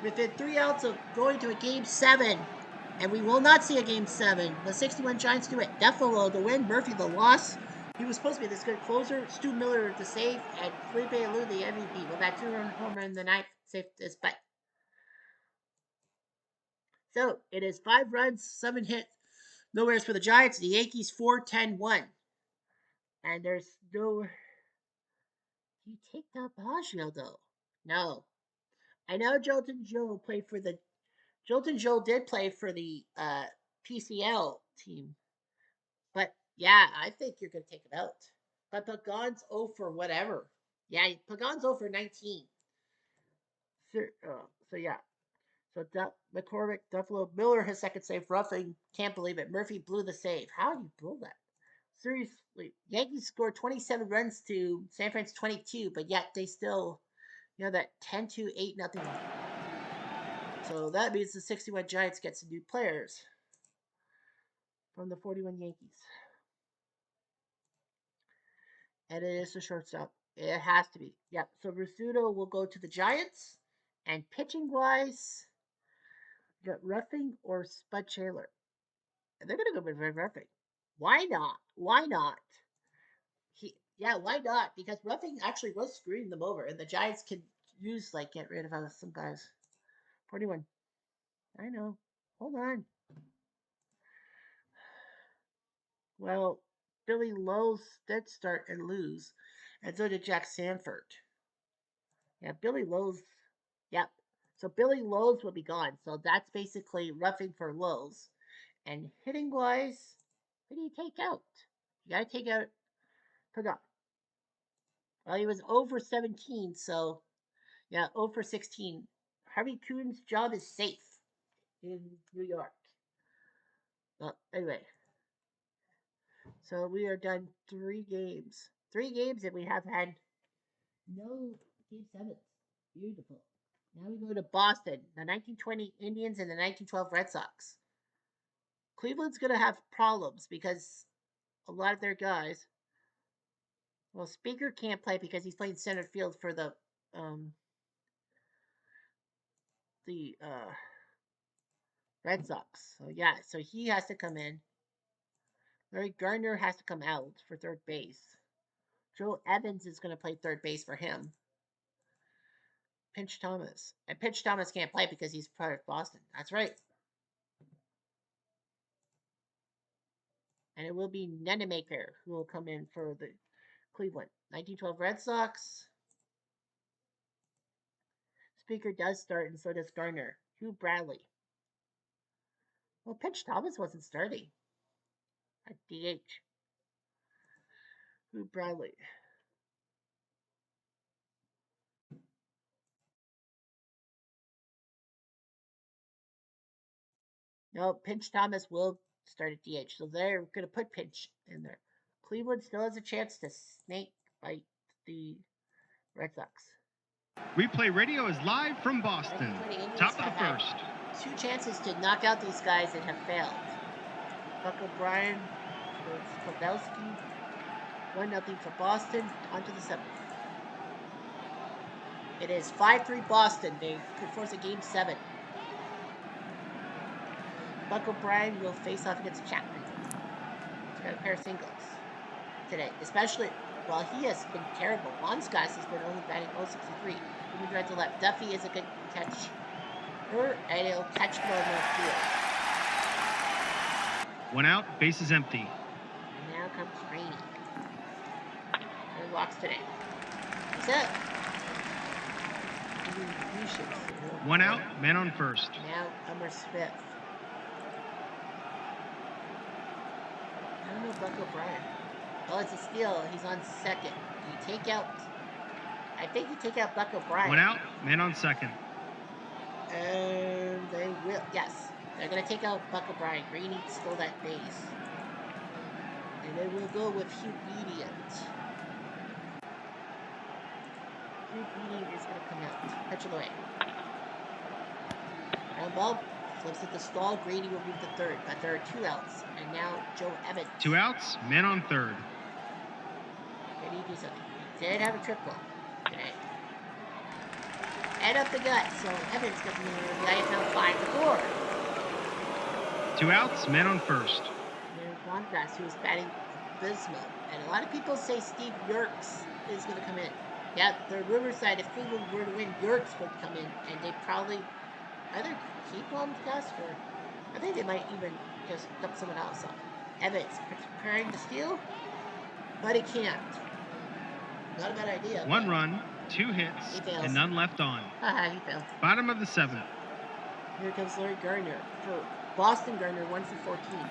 within 3 outs of going to a Game 7. And we will not see a Game 7. The 61 Giants do it. Duffalo the win, Murphy the loss. He was supposed to be this good closer. Stu Miller the save, and Felipe Alou the MVP with that 2-run homer in the ninth. Saved his butt. So it is 5 runs, 7 hits, no errors for the Giants. The Yankees 4-10-1. And there's no. You take that Baggio though. No. I know Jolton Joe played for the. Jolton Joe did play for the PCL team. But yeah, I think you're going to take him out. But Pagan's 0 for whatever. Yeah, Pagan's 0 for 19. So yeah. So McCormick, Duffalo, Miller, his second save. Ruffing, can't believe it. Murphy blew the save. How do you blow that? Seriously, Yankees scored 27 runs to San Francisco 22, but yet they still, that 10-8 nothing. So that means the 61 Giants get some new players from the 41 Yankees. And it is the shortstop. It has to be. Yep. So Rizzuto will go to the Giants. And pitching wise, you got Ruffing or Spud Shaler. And they're going to go with Ruffing. Why not? Why not? Why not? Because Ruffing actually was screwing them over. And the Giants can get rid of some guys. 41. I know. Hold on. Well, Billy Lowe's did start and lose. And so did Jack Sanford. Yeah, Billy Lowe's. Yep. So Billy Lowe's will be gone. So that's basically Ruffing for Lowe's. And hitting wise, who do you take out? You got to take out Pagan. Well, he was 0 for 17, so yeah, 0 for 16. Harvey Kuhn's job is safe in New York. Well, anyway. So we are done 3 games. 3 games, and we have had no Game 7s. Beautiful. Now we go to Boston, the 1920 Indians and the 1912 Red Sox. Cleveland's going to have problems because a lot of their guys. Well, Speaker can't play because he's playing center field for the Red Sox. So yeah, so he has to come in. Larry Gardner has to come out for third base. Joe Evans is going to play third base for him. Pinch Thomas. And Pinch Thomas can't play because he's part of Boston. That's right. And it will be Nenemaker who will come in for the Cleveland. 1912 Red Sox. Speaker does start, and so does Garner. Hugh Bradley. Well, Pinch Thomas wasn't starting at DH. Hugh Bradley. No, Pinch Thomas will start at DH. So they're going to put pinch in there. Cleveland still has a chance to snake bite the Red Sox. Replay radio is live from Boston. Top of the first. 2 chances to knock out these guys that have failed. Buck O'Brien with Pavelski. 1-0 for Boston. On to the 7th. It is 5-3 Boston. They could force a game 7. Buck O'Brien will face off against Chapman. He's got a pair of singles today. Especially, well, he has been terrible. Lonskas has been only batting 063. Moving right to left. Duffy is a good catch. And he'll catch the ball in left field. 1 out, bases empty. And now comes Trny. 3 walks today. That's it. 1 out, man on first. Now Hummer Smith. I don't know Buck O'Brien. Oh, it's a steal. He's on second. You take out. I think you take out Buck O'Brien. 1 out, man on second. And they will. Yes. They're going to take out Buck O'Brien. Greeny stole that base. And they will go with Hugh Bedient. Hugh Bedient is going to come out. Pitch it away. Ground ball. Flips at the stall. Grady will move to third. But there are 2 outs. And now Joe Evans. 2 outs, man on third. Can he do something? He did have a triple today. And up the gut. So Evans gets in the IFL 5-4. 2 outs, man on first. There's Longgrass, who is batting abysmal. And a lot of people say Steve Yerkes is going to come in. Yeah, the rumor side, if Cleveland were to win, Yerkes would come in. And they probably either keep Longgrass or I think they might even just dump someone else up. Evans preparing to steal, but he can't. Not a bad idea. 1 run, 2 hits, and none left on. He failed. Bottom of the 7th. Here comes Larry Gardner. For Boston, Gardner 1 for 14.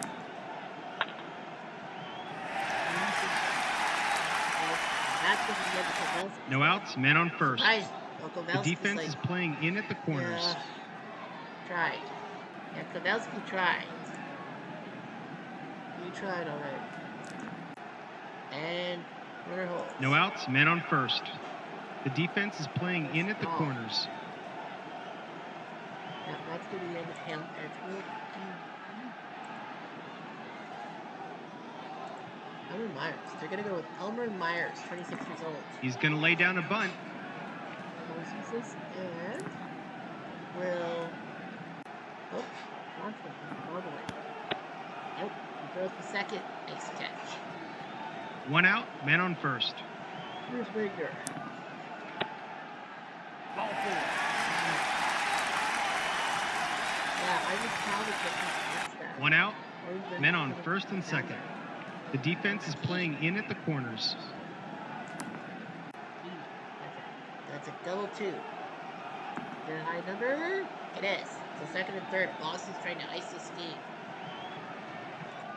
No outs, man on first. Nice. The defense is playing in at the corners. Tried. Yeah, Pavelski tried. He tried all right. And runner holds. No outs, man on first. The defense is playing in at the corners. Yeah, that's going to be the end of him. Elmer Myers. They're going to go with Elmer Myers, 26 years old. He's going to lay down a bunt. And will. Oh, Johnson all the way. Nope. He throws the second. Makes the catch. 1 out, man on first. Here's Wigner. Ball four. Yeah, I just probably couldn't miss that. 1 out, men on first and second. The defense is playing in at the corners. That's a double 2. Is that a high number? It is. So second and third. Boston's trying to ice this game.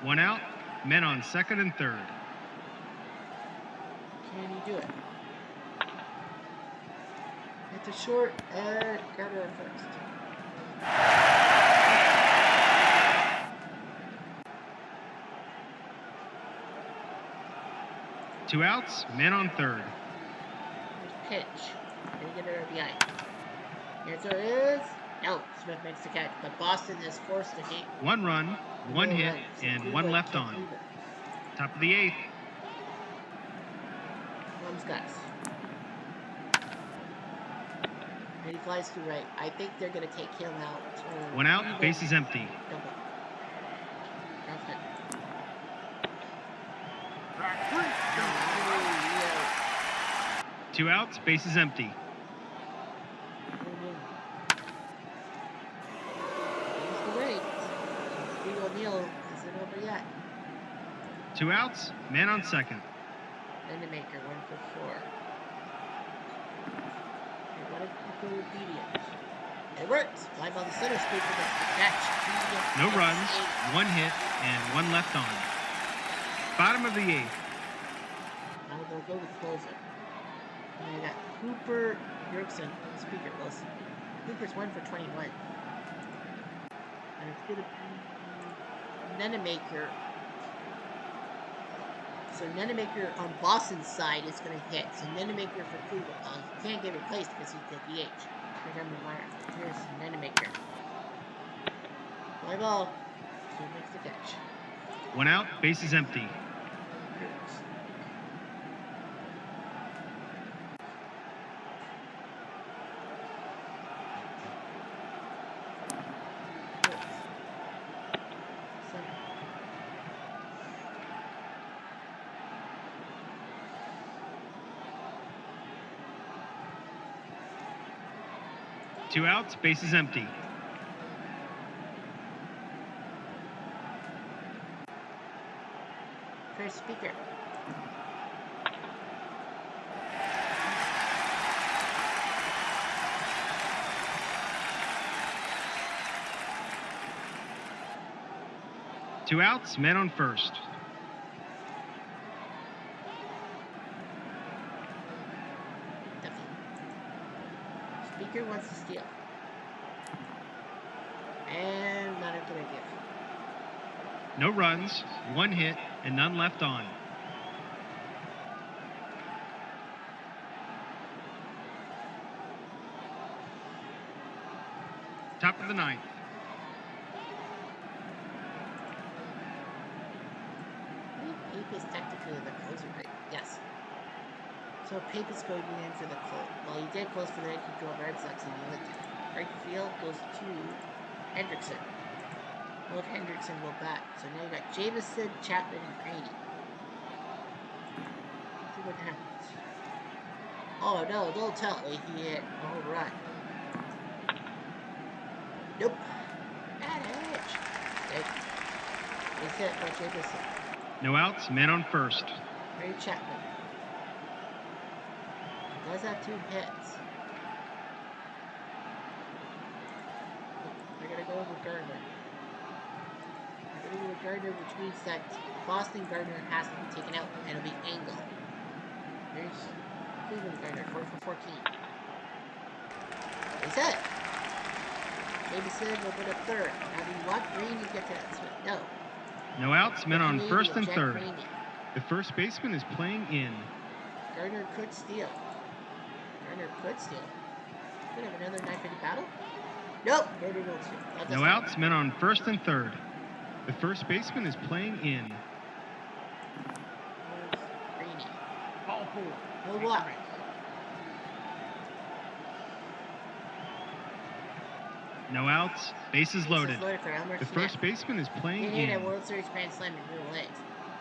1 out, men on second and third. Can he do it? It's a short and Carter at first. 2 outs, men on third. Here's pitch. Can he get an RBI? The answer is no. Smith makes the catch, but Boston has forced the game. 1 run, 1 hit, and 1 left on. Top of the 8th. Guys. And he flies to right. I think they're going to take him out. 1 out, base is empty. Double. That's it. Track 3. Oh, 2 outs, base is empty. He's the right. Steve O'Neill isn't over yet. 2 outs, man on second. Maker 1 for 4. And what if people obedient? It works. Fly ball to center street for the catch. No runs, 1 hit, and 1 left on. Bottom of the 8th. Now they'll go with the closer. And I got Cooper Yerkson, speaker. Well, Cooper's 1 for 21. And it's going to be Nenemaker. So Nenemaker on Boston's side is going to hit. So Nenemaker for Cleveland. He can't get replaced because he's the DH. Remember Meyer. Here's Nenemaker. Fly ball. He makes the catch. 1 out, bases empty. Here's. Center. 2 outs, bases empty. First speaker. Two outs, men on first. Duffy. Speaker wants to steal. And not a good idea. No runs, 1 hit, and none left on. Top of the 9th. I think Pape is technically the closer, right? Yes. So Pape is going in for the close. Well, he did close for the 1912 Red Sox in the other game. Right field goes to Hendrickson. Well, Hendrickson will bat. So now you got Jamison, Chapman, and Graney. See what happens. Oh no, don't tell me he hit a home run. Nope. Bad edge. It's hit by Jamison. No outs, men on first. Ray Chapman. He does have 2 hits. They're gonna go with Gardner. They're gonna go with Gardner, which means that Boston Gardner has to be taken out, and it'll be Engel. Here's Cleveland Gardner, 4 for 14. Is it? Jamison will put a third. Now, do you want Green to get to that swing? No. No outs, men on first and Jack third. Graney. The first baseman is playing in. Gardner could steal. Gardner could steal. Could have another 950 battle. Nope. Gardner will steal. No outs, men on first and third. The first baseman is playing in. Where's Graney? Ball 4. No block. No outs, bases loaded. For Elmer The Smith. first baseman is playing He hit a in. World Series Grand Slam in real legs.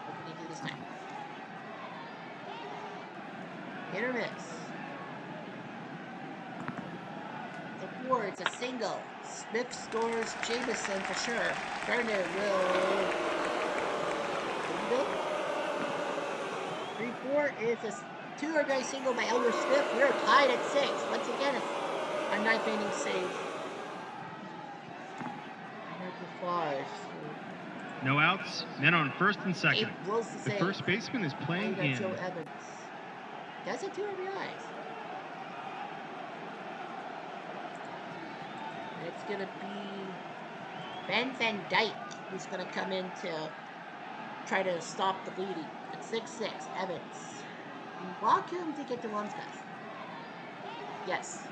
What can he do this time? Hit or miss? The 4, it's a single. Smith scores Jamison for sure. Gardner will... 3-4 is a 2 RBI single by Elmer Smith. We're tied at 6. Once again, a 9th inning save. I have the 5. So No outs, men on first and second. Abe blows the The save. first baseman is playing Got in. Joe Evans. That's a 2 RBIs. And it's going to be Ben Van Dyke who's going to come in to try to stop the bleeding. At 6-6, Evans. Walk him to get to Lomskas. Yes.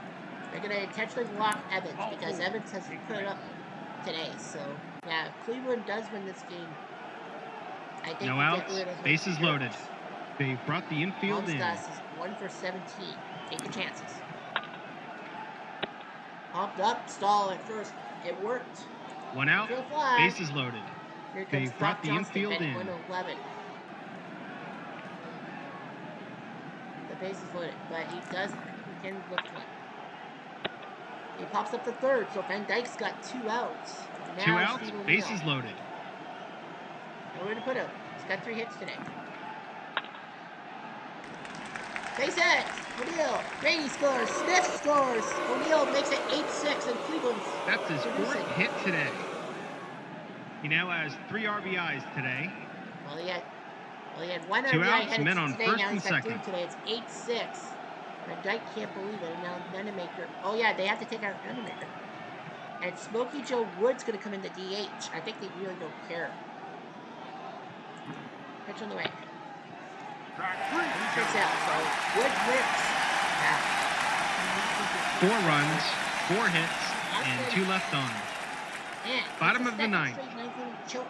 They're going to intentionally walk Evans because Evans has put it up today. So, yeah, if Cleveland does win this game, I think No we outs, get rid of bases him. loaded. They brought the infield in. Lomskas is 1 for 17. Take your chances. Popped up, stall at first. It worked. 1 out, Field fly. bases loaded. Here comes They've brought Doc the Johnston, infield batting in. 111. The base is loaded, but he can lift one. He pops up the third, so Van Dyke's got 2 outs. Now 2 outs, Steve O'Neill. bases loaded. Nowhere to put him. He's got 3 hits today. Base hit! O'Neill! Brady scores! Smith scores! O'Neill makes it 8-6 and Cleveland's That's his producing. 4th hit today. He now has 3 RBIs today. Well, he had 1 2 RBI outs, headed men on today. first Now and he's got 3 second. today. It's 8-6. Van Dyke can't believe it. And now Nenemaker. Oh yeah, they have to take out Nenemaker. And Smokey Joe Wood's going to come in the DH. I think they really don't care Pitch on the way. Track He 3. takes out. So Wood wins. Yeah. 4 runs, 4 hits, and 2 left on. And Bottom it's of the second ninth. straight ninth-inning choke.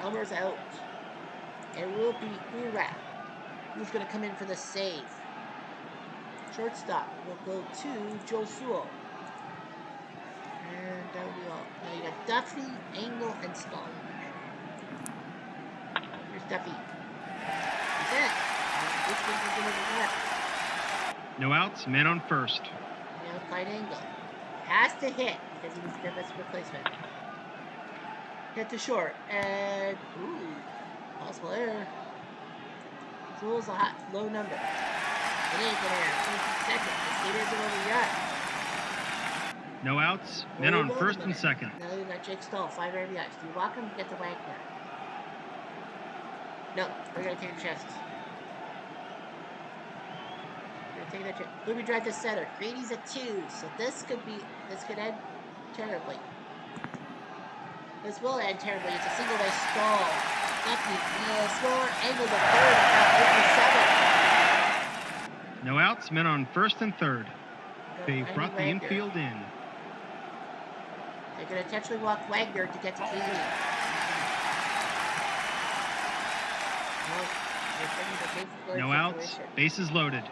Elmer's out. It will be Ura who's going to come in for the save. Shortstop will go to Joe Sewell. And that'll be all. Now you got Duffy, Engel, and Stahl. Here's Duffy. He's in. This one's going to work. No outs, men on first. Now Clyde Engel has to hit because he was the best replacement. Hit to short and possible error. Sewell's a hot low number. It ain't gonna error. 22 seconds. The skate isn't over yet. No outs, men on first and second. Now you got Jake Stahl, 5 RBIs. Do you walk him? Get the Wagner. No, we're gonna take the chances. We're gonna take that chance. Louis drive to center. Grady's at 2, so this could end terribly. This will end terribly. It's a single by Stahl. Score angle to third. About 57. No outs, men on first and third. They brought the Wagner. infield in. They're going to intentionally walk Wagner to get to Keeley. No outs, bases loaded.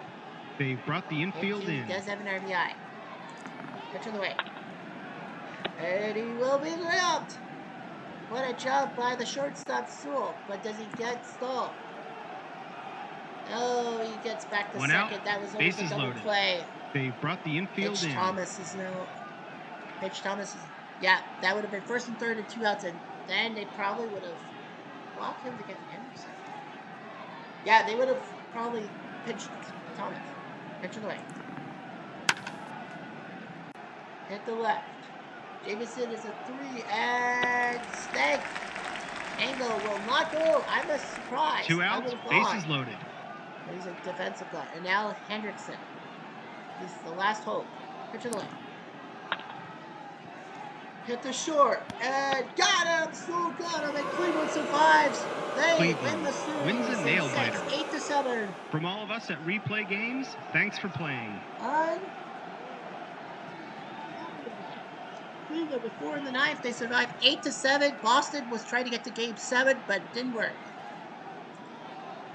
They brought the infield in. He does have an RBI. Pitch on the way. And he will be grabbed. What a job by the shortstop Sewell. But does he get Stahl? Oh, he gets back to 1 second. out, That was almost a bases double loaded. play. They brought the infield Pitch in. Thomas is now. Pitch Thomas is. Yeah, that would have been first and third and 2 outs, and then they probably would have walked him to get Anderson. Yeah, they would have probably pitched Thomas. Pitch on the way. Hit the left. Jameson is a 3 and Stank. Angle will not go. I'm a surprise. 2 outs, bases loaded. He's a defensive guy. And now Hendrickson. This is the last hope. Pitch of the way. Hit the short and got him. So got him. And Cleveland survives. They Cleveland win the series. wins a nail biter. 8-7. From all of us at Replay Games, thanks for playing. Cleveland with 4 in the ninth. They survived 8-7. Boston was trying to get to game 7, but it didn't work.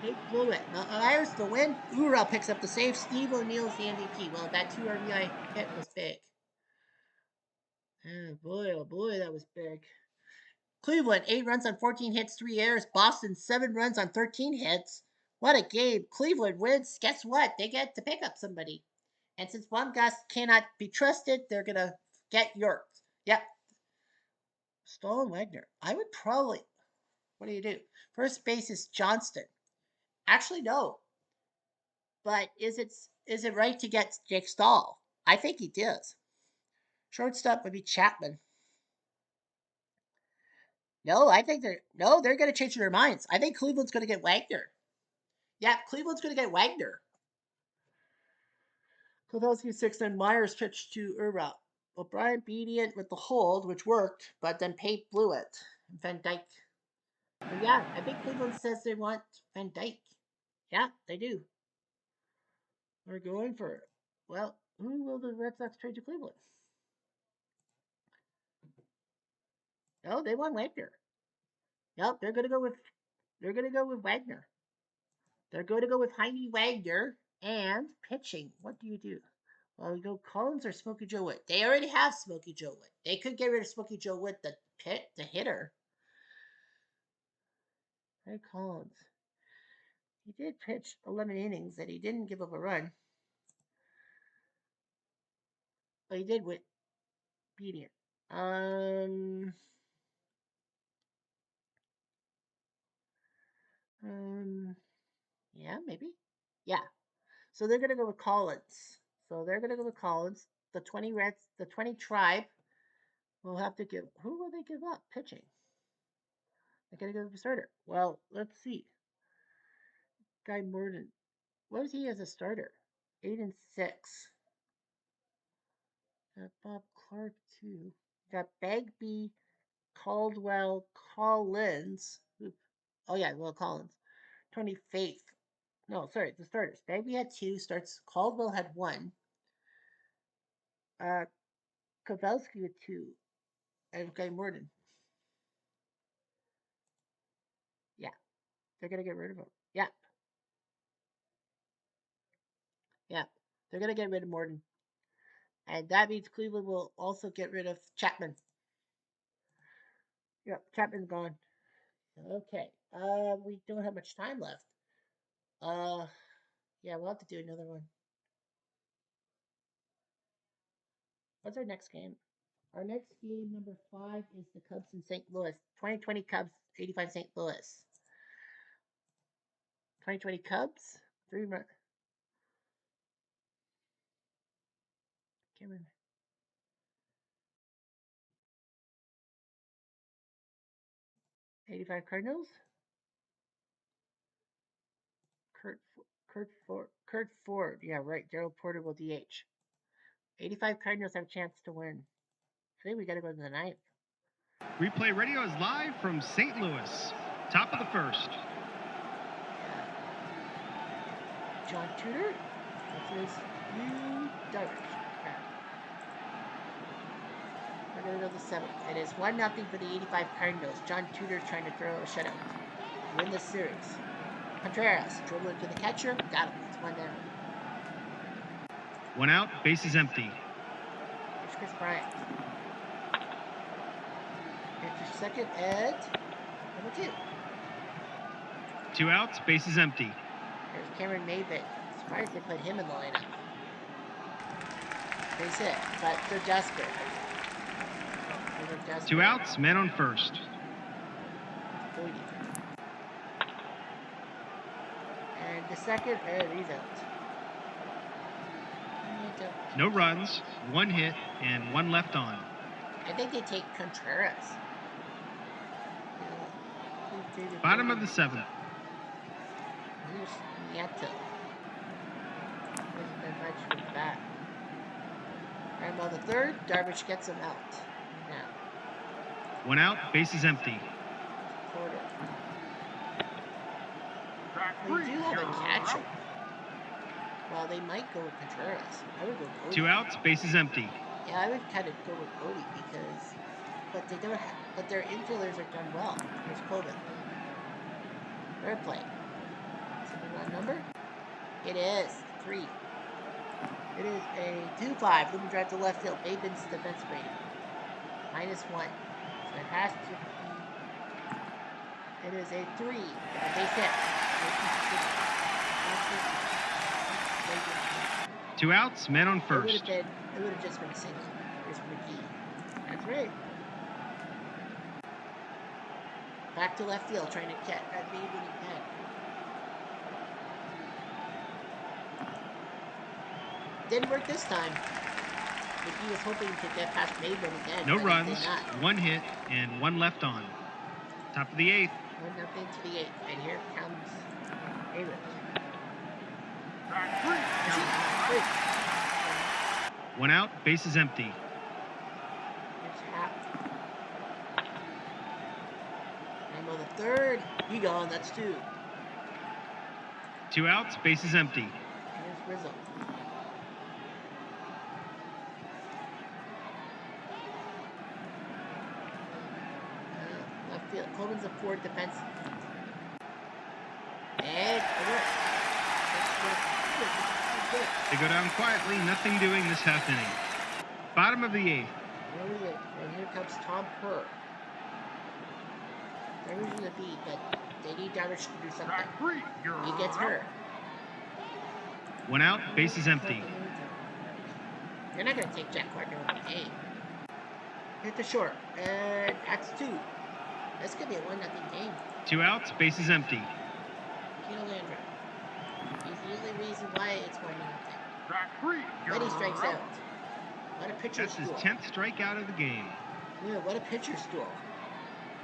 They blew it. Now, Irish the win. Ura picks up the save. Steve O'Neill's the MVP. Well, that 2 RBI hit was big. Oh boy, that was big. Cleveland, 8 runs on 14 hits, 3 errors. Boston, 7 runs on 13 hits. What a game. Cleveland wins. Guess what? They get to pick up somebody. And since one guy cannot be trusted, they're going to get York. Yep. Stahl and Wagner. I would probably. What do you do? First base is Johnston. Actually, no. But is it right to get Jake Stahl? I think he does. Shortstop would be Chapman. No, I think they're going to change their minds. I think Cleveland's going to get Wagner. Yeah, Cleveland's going to get Wagner. Kovelsky 6, and Myers pitched to Ura. O'Brien Bedient with the hold, which worked, but then Pape blew it. Van Dyke. But yeah, I think Cleveland says they want Van Dyke. Yeah, they do. They're going for it. Well, who will the Red Sox trade to Cleveland? No, they want Wagner. Yep, they're going to go with Wagner. They're going to go with Jaime Wagner and pitching. What do you do? Well, you go Collins or Smokey Joe Wood. They already have Smokey Joe Wood. They could get rid of Smokey Joe Wood, the hitter. Hey, Collins. He did pitch 11 innings and he didn't give up a run. But he did with Bedient. Yeah, maybe. Yeah. So they're gonna go with Collins. The 20 Reds, the 20 Tribe will have to give. Who will they give up pitching? They're gonna go with a starter. Well, let's see. Guy Morden. What was he as a starter? 8-6. Got Bob Clark too. Got Bagby, Caldwell, Collins, Oh yeah, Will Collins. Tony Faith. No, sorry, the starters. Bagby had 2 starts. Caldwell had 1. Uh, Kowalski with 2. And Guy Morden. Yeah, they're gonna get rid of him. Yeah, yeah, they're gonna get rid of Morden, and that means Cleveland will also get rid of Chapman. Yep, Chapman's gone. Okay. We don't have much time left. Uh, yeah, we'll have to do another one. What's our next game? Our next game, number 5, is the Cubs in St. Louis. 2020 Cubs, 85 St. Louis. 2020 Cubs, 3 months. Can't remember. 85 Cardinals. Kurt Ford. Yeah, right. Daryl Porter will DH. 85 Cardinals have a chance to win. I think we got to go to the 9th. Replay Radio is live from St. Louis. Top of the first. John Tudor. This is Yu Darvish. Yeah. We're going to go to the 7th. It is 1-0 for the 85 Cardinals. John Tudor trying to throw a shutout. Win the series. Contreras dribbling to the catcher. Got him. It's 1 down. 1 out, bases empty. Here's Chris Bryant. Here's second at number 2. 2 outs, bases empty. There's Cameron Maven. Surprised they put him in the lineup. Base hit, but they're desperate. 2 outs, men on first. Boydie. And the second, he's out. No runs, 1 hit, and 1 left on. I think they take Contreras. Bottom of the 7th. Here's Nieto. Wasn't that much with that. And on the 3rd, Darvish gets him out. Now. 1 out, bases empty. Porter. They do have a catcher. Well, they might go with Contreras. I would go Cody. 2 outs, bases empty. Yeah, I would kind of go with Cody because, but they don't have, but their infielders are done well. There's Coben. Third play. Is it the wrong number? It is 3. It is a 2-5. Lumen drive to left field. Maven's defense rating -1. So it has to be. It is a 3. And a base hit. 2 outs, men on first. It would have just been a single. Here's McGee. That's right. Back to left field, trying to catch that Maven again. Didn't work this time. McGee was hoping to get past Maven again. No runs, 1 hit, and 1 left on. Top of the 8th. 1-0 to the 8th, and here comes Maven. 1 out, bases empty. Here's Hap. And on the 3rd, he gone. That's 2. 2 outs, bases empty. Here's Rizzo. Left field. Coleman's a 4 defense. And They go down quietly, nothing doing this half inning. Bottom of the 8th. And here comes Tom Kerr. They're losing the beat, but they need Darvish to do something. He gets hurt. 1 out, bases empty. You're not going to take Jack Gardner in the game. Hit the short, and that's 2. This could be a 1-0 game. 2 outs, bases empty. Keel Landry. He's the only reason why it's 1-0. But he strikes out. What a pitcher's That's his duel. 10th strikeout of the game. Yeah, what a pitcher's duel.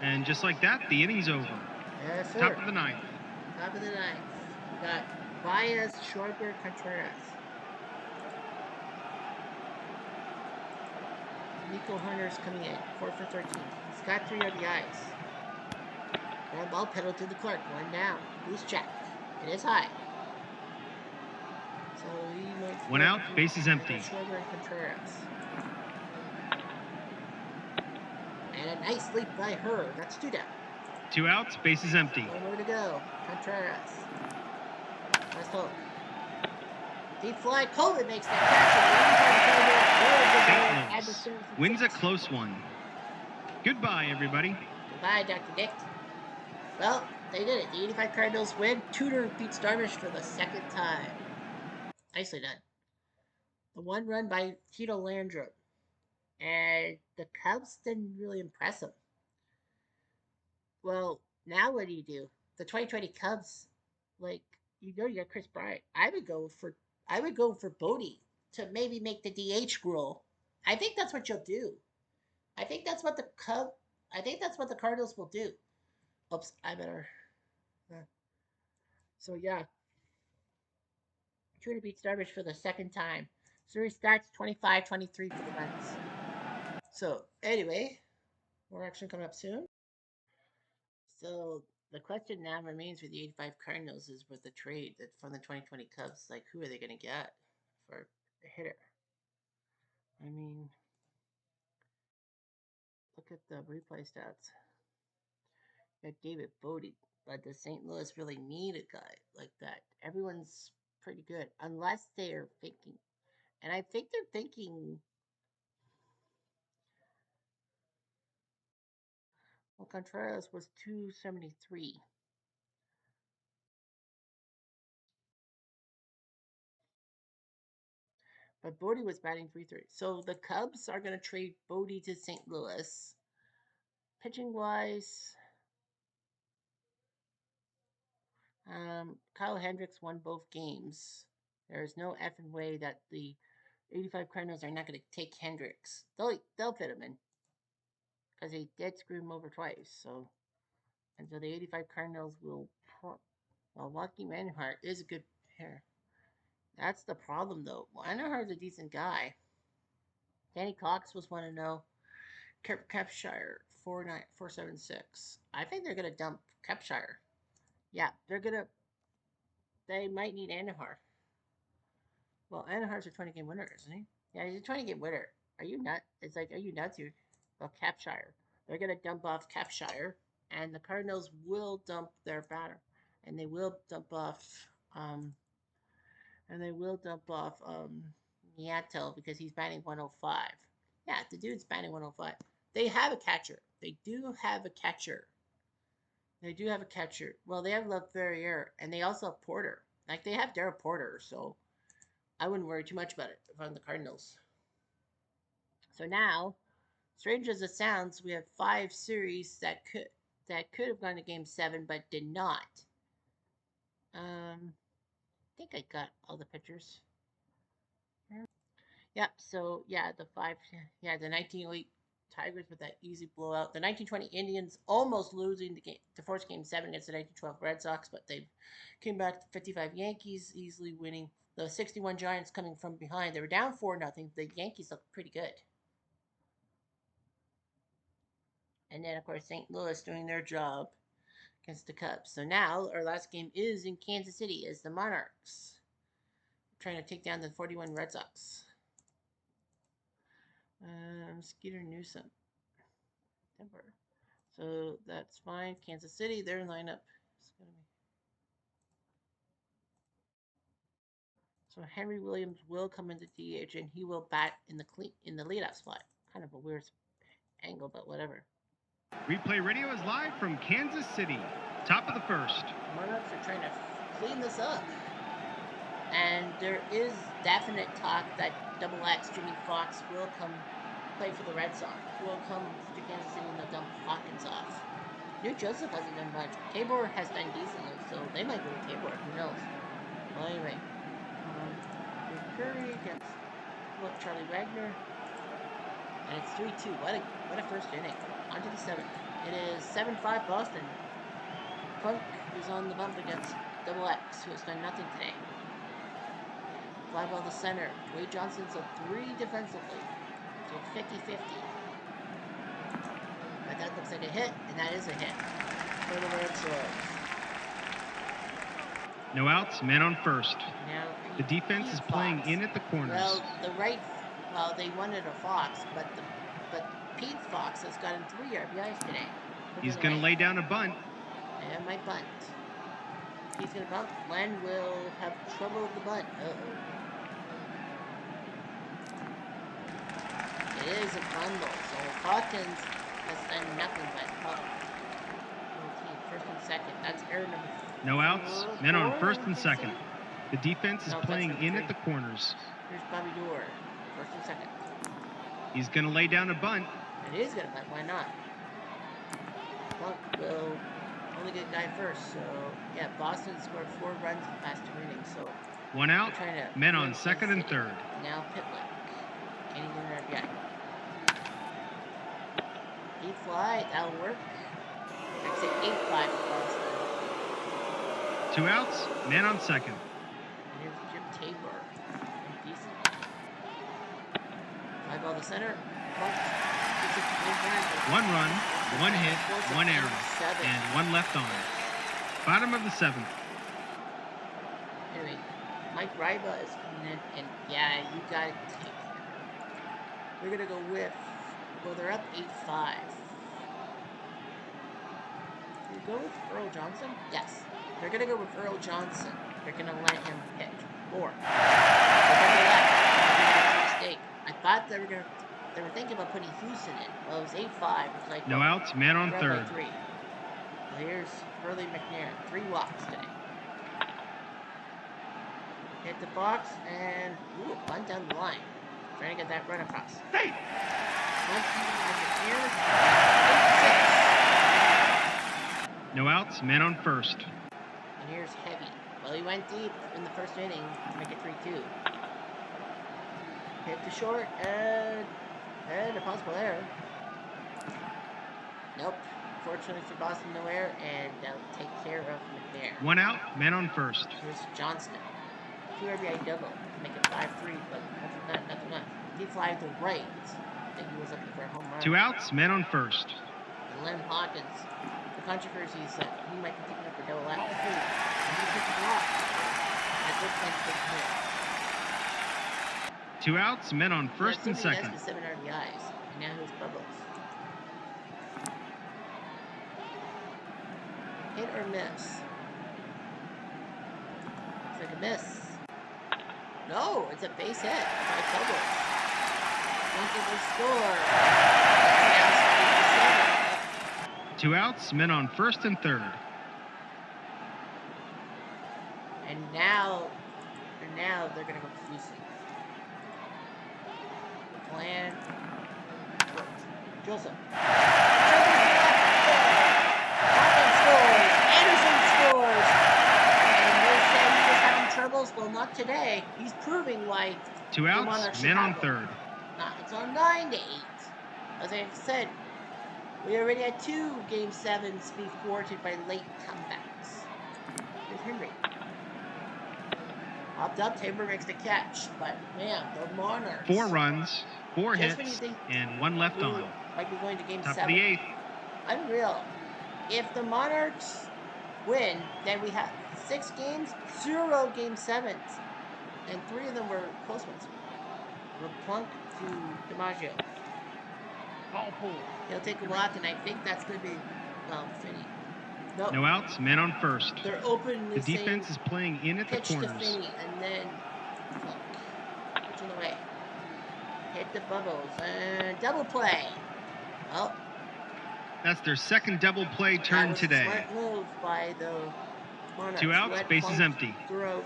And just like that, the inning's over. Yes, sir. Top of the 9th. Top of the 9th. We got Baez, Schwarber, Contreras. Nico Hunter's coming in. 4 for 13. He's got 3 on the ice. Ground ball pedaled to the Clark. One down. Boost check. It is high. So he might. One out. Base is empty. Schwarber and Contreras. And a nice leap by her. That's 2 down. 2 outs. Base is empty. One more to go. Contreras. Let's hope. Deep fly. Colvin makes that catch. St. Louis wins a close one. Goodbye, everybody. Goodbye, Dr. Dick. Well, they did it. The 85 Cardinals win. Tudor beats Darvish for the 2nd time. Nicely done. The 1 run by Tito Landrum. And the Cubs didn't really impress him. Well, now what do? The 2020 Cubs, like, you got Chris Bryant. I would go for Bodie to maybe make the DH rule. I think that's what you'll do. I think that's what the Cardinals will do. Oops, I better. So yeah, Tudor beats Darvish for the 2nd time. Series starts 25-23 for the Reds. So anyway, more action coming up soon. So the question now remains for the 85 Cardinals is with the trade that from the 2020 Cubs, like who are they going to get for a hitter? I mean, look at the replay stats. You got David Bodie, but does St. Louis really need a guy like that? Everyone's pretty good, unless they are thinking, and I think they're thinking. Well, Contreras was 273. But Bodie was batting 330. So the Cubs are going to trade Bodie to St. Louis. Pitching wise, Kyle Hendricks won both games. There's no effing way that the 85 Cardinals are not going to take Hendricks. They'll fit him in because they did screw him over twice. So the 85 Cardinals will. Well, Joaquin Manhart is a good hitter. That's the problem, though. Manhart's a decent guy. Danny Cox was 1-0. Kepshire 476. I think they're gonna dump Kepshire. Yeah, they might need Andujar. Well, Andujar's a 20-game winner, isn't he? Yeah, he's a 20-game winner. Are you nuts? It's like, are you nuts? Well, Kepshire. They're gonna dump off Kepshire, and the Cardinals will dump their batter, and they will dump off Nieto because he's batting 105. Yeah, the dude's batting 105. They have a catcher. They do have a catcher. Well, they have LeVerrier, and they also have Porter. Like, they have Darryl Porter, so I wouldn't worry too much about it if I'm the Cardinals. So now, strange as it sounds, we have 5 series that could have gone to Game 7, but did not. I think I got all the pictures. Yep, so yeah, the 1908 Tigers with that easy blowout. The 1920 Indians almost losing to force Game 7 against the 1912 Red Sox, but they came back to 55 Yankees, easily winning. The 61 Giants coming from behind. They were down 4-0. The Yankees looked pretty good. And then, of course, St. Louis doing their job against the Cubs. So now our last game is in Kansas City as the Monarchs trying to take down the 41 Red Sox. Skeeter Newsom. Denver. So that's fine. Kansas City, their lineup is going to be. So Henry Williams will come into DH and he will bat in the leadoff spot. Kind of a weird angle, but whatever. Replay Radio is live from Kansas City. Top of the first. Monarchs are trying to clean this up. And there is definite talk that Double X Jimmy Fox will come play for the Red Sox. Will come to Kansas City and they'll dump Hawkins off. New Joseph hasn't done much. Tabor has done decently, so they might go with Tabor. Who knows? Well, anyway. Curry against Charlie Wagner. And it's 3-2. What a first inning. On to the 7th. It is 7-5 Boston. Funk is on the bump against Double X, who has done nothing today. Fly ball to center. Wade Johnson's a 3 defensively. So 50-50. But that looks like a hit, and that is a hit. for the Red Sox. No outs, men on first. Now The defense is playing in at the corners. Well, they wanted a Fox, but Pete Fox has gotten 3 RBIs today. He's going to lay down a bunt. And my bunt. He's going to bunt. Len will have trouble with the bunt. Uh-oh. It is a bundle, so Hawkins has done nothing but help. First and second. That's error number 4. No outs, men on first and second. The defense is playing in at the corners. Here's Bobby Dorr. First and second. He's going to lay down a bunt. It is going to bunt. Why not? Bunt will only get a guy first. So, yeah, Boston scored 4 runs in the past 2 innings. So, 1 out, men on second and third. Now Pitlick. Can he get an RBI? Deep fly. That'll work. I'd say 8-5 for Boston. 2 outs, men on second. And here's Jim Tabor. Decent. Fly ball to center. One run, 1 hit, 1 error, and 1 left on. Bottom of the 7th. Anyway, Mike Ryba is coming in, and yeah, you gotta take care. They're gonna go with, well, they're up 8-5. You go with Earl Johnson? Yes. They're gonna go with Earl Johnson. They're gonna let him pitch. Or mistake. I thought they were thinking about putting Houston in. Well, it was 8-5. It's like no outs, man on third. 3. Well, here's Hurley McNair. 3 walks today. Hit the box and bunt down the line. Trying to get that run across. Hey! No outs, men on first. And here's Heavy. Well, he went deep in the first inning to make it 3-2. Hit the short and a possible error. Nope. Fortunately for Boston, no error, and they'll take care of McNair. 1 out, men on first. Here's Johnston. 2 RBI double to make it 5-3, but nothing much. Deep fly to the right. I think he was looking for a home run. 2 outs, men on first. And Len Hawkins. The controversy is that he might be picking up a double act. And he picked it off. That looks like a big hit. 2 outs, men on first and second. He has the 7 RBIs, and now here's Bubbles. Hit or miss? It's like a miss. No, it's a base hit by Bubbles. Will score. 2 outs, men on first and third. And now they're gonna go with Houston. The plan works. Joseph. Hawkins scores. Anderson scores. And they said he was having troubles. Well, not today. He's proving why. 2 outs, men on third. It's on 9-8. As I said, we already had 2 Game 7s be thwarted by late comebacks. Here's Henry. Hopped up, Tabor makes the catch, but man, the Monarchs. 4 runs, 4 hits, and 1 left on. Might be going to Game 7. Top of the 8th. Unreal. If the Monarchs win, then we have 6 games, 0 Game 7s, and 3 of them were close ones. LePlunk to DiMaggio. He'll take a walk, and I think that's going to be, Finney. Nope. No outs, men on first. They're openly The defense is playing in at the corners. Pitch to Finney, and then Plunk. Pitch in the way. Hit the Bubbles, and double play. Well, that's their second double play turn today. Smart move by the Monarchs. 2 outs, base is empty. Throw,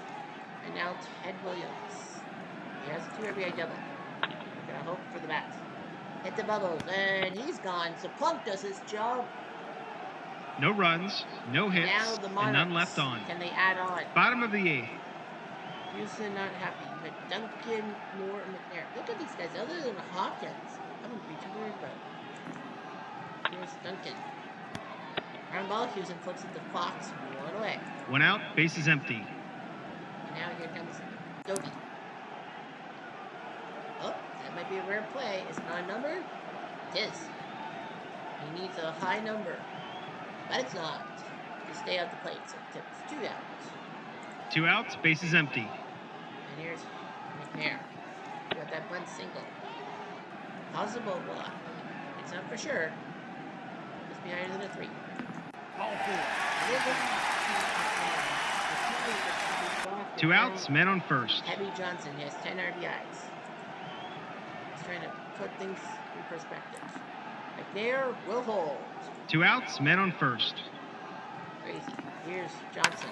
and now Ted Williams. He has a 2 RBI double. We're gonna hope for the bats. Hit the Bubbles, and he's gone. So Plunk does his job. No runs, no hits, Now the Monarchs, and none left on. Can they add on? Bottom of the 8th. Houston not happy. But Duncan, Moore, and McNair. Look at these guys. Other than Hawkins, I wouldn't be too worried about it. Here's Duncan. Ground ball. Houston flips it to Fox. 1 away. 1 out, base is empty. And now here comes Doty. Oh, that might be a rare play. Is it not a number? It is. He needs a high number. but it's not. Just stay out the plate, so it tips 2 outs. 2 outs, bases empty. And here's McNair. Got that bunt single. Possible walk. It's not for sure. Must be higher than a 3. Ball 4. 2 outs, men on first. Heavy Johnson has 10 RBIs. He's trying to put things in perspective. McNair will hold. 2 outs, men on first. Crazy. Here's Johnson.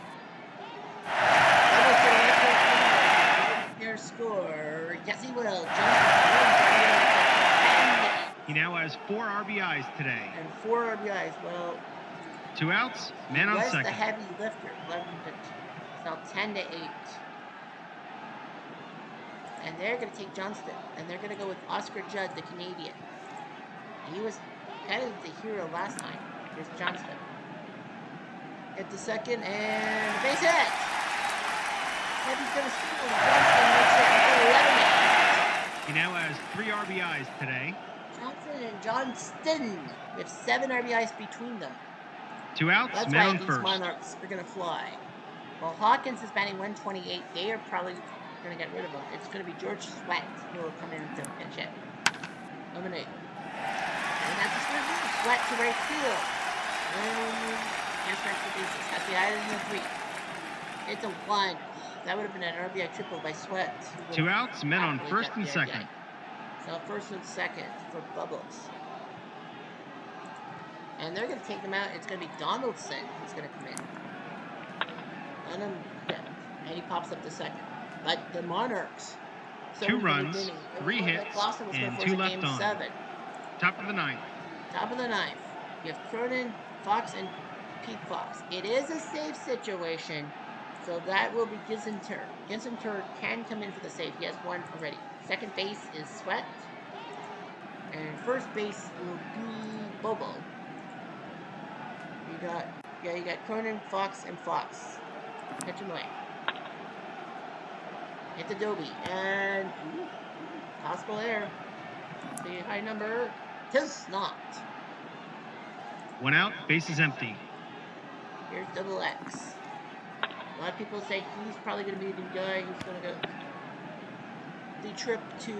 Their score. Yes, he will. He now has 4 RBIs today. And 4 RBIs. Well, 2 outs, men on was second. the heavy lifter. 11 to it's now 10 to 8. And they're going to take Johnston. And they're going to go with Oscar Judd, the Canadian. He was kind of the hero last time. Here's Johnston. Hit the second and the base hit. Heavy's going to steal. Johnston makes it 11. He now has 3 RBIs today. Johnson and Johnston with 7 RBIs between them. 2 outs, That's men why on these first. Monarchs are going to fly. Well, Hawkins is batting 128. They are probably going to get rid of him. It's going to be George Sweat who will come in to pinch hit. Eliminate. And that's the first move. Sweat to right field. Can't stretch the bases. Has to be higher than a 3. It's a 1. That would have been an RBI triple by Sweat. 2 outs, men on first and second. So first and second for Bubbles. And they're going to take him out. It's going to be Donaldson who's going to come in. And he pops up the second. But the Monarchs. 2 runs, 3 hits, and 2 left on. 7. Top of the ninth. Top of the ninth. You have Cronin, Fox, and Pete Fox. It is a save situation, so that will be Gisenter. Gisenter can come in for the save. He has 1 already. Second base is Sweat. And first base will be Bobo. You got Cronin, Fox, and Fox. Pitch him away. Hit the Dobie. And possible error. The high number. Tis not. 1 out, base is empty. Here's double X. A lot of people say he's probably going to be the guy who's going to go the trip to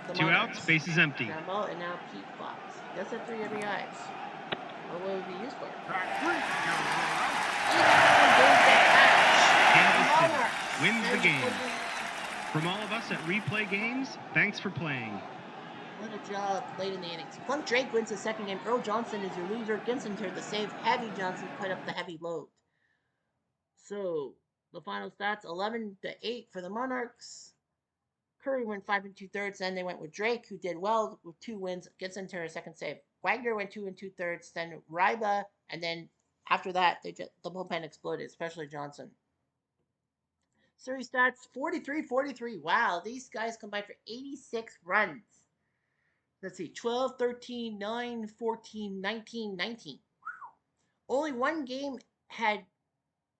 the 2 Monarchs. outs, base is empty. Rambo and now Pete Fox. That's a 3 RBIs. What would it be used for? Track 3. Kansas City wins the game. From all of us at Replay Games, thanks for playing. What a job late in the innings. Plunk Drake wins the second game. Earl Johnson is your loser. Ginson the save. Heavy Johnson put up the heavy load. So the final stats: 11 to 8 for the Monarchs. Curry went 5 2/3. Then they went with Drake, who did well with 2 wins. Ginson a second save. Wagner went 2 2/3. Then Ryba, and then after that, the bullpen exploded, especially Johnson. Series stats 43-43. Wow, these guys combined for 86 runs. Let's see, 12, 13, 9, 14, 19, 19. Only 1 game had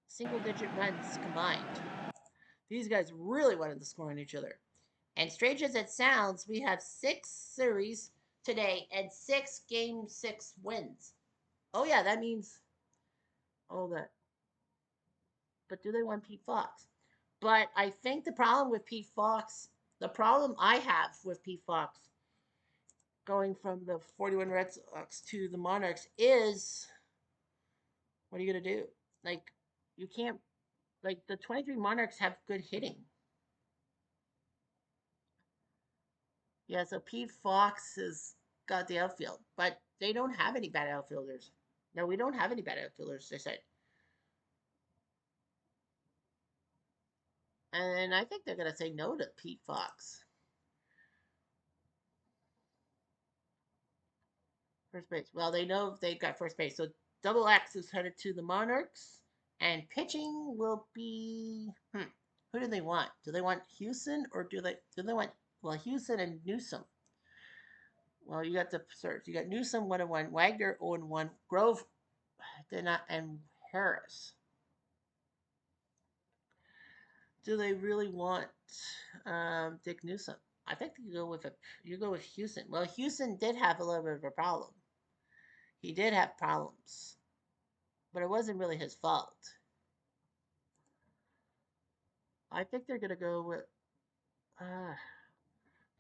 single-digit runs combined. These guys really wanted to score on each other. And strange as it sounds, we have 6 series today and 6 Game 6 wins. Oh, yeah, that means all that. But do they want Pete Fox? But I think the problem with Pete Fox, the problem I have with Pete Fox going from the 41 Red Sox to the Monarchs is, what are you going to do? Like, you can't, like, the 23 Monarchs have good hitting. Yeah, so Pete Fox has got the outfield, but they don't have any bad outfielders. No, we don't have any bad outfielders, they said. And I think they're going to say no to Pete Fox. First base. Well, they know they've got first base. So double X is headed to the Monarchs. And pitching will be... Who do they want? Do they want Houston or do they want... Well, Houston and Newsom. Well, you got the search. You got Newsom 1-1, Wagner 0-1, Grove did not, and Harris. Do they really want Dick Newsom? I think you go with Houston. Well, Houston did have a little bit of a problem. He did have problems. but it wasn't really his fault. I think they're gonna go with.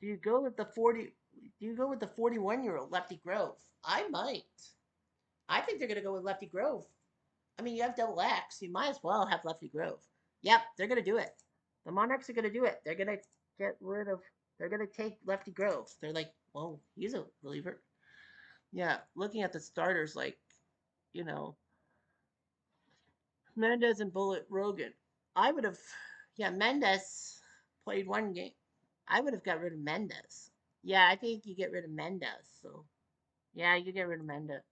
Do you go with the 40? Do you go with the 41-year-old Lefty Grove? I might. I think they're gonna go with Lefty Grove. I mean, you have double X. You might as well have Lefty Grove. Yep, they're gonna do it. The Monarchs are gonna do it. They're gonna get rid of. They're gonna take Lefty Grove. They're like, well, he's a reliever. Yeah, looking at the starters, like, you know, Mendez and Bullet Rogan. I would have, yeah, Mendez played one game. I would have got rid of Mendez. Yeah, I think you get rid of Mendez. So, yeah, you get rid of Mendez.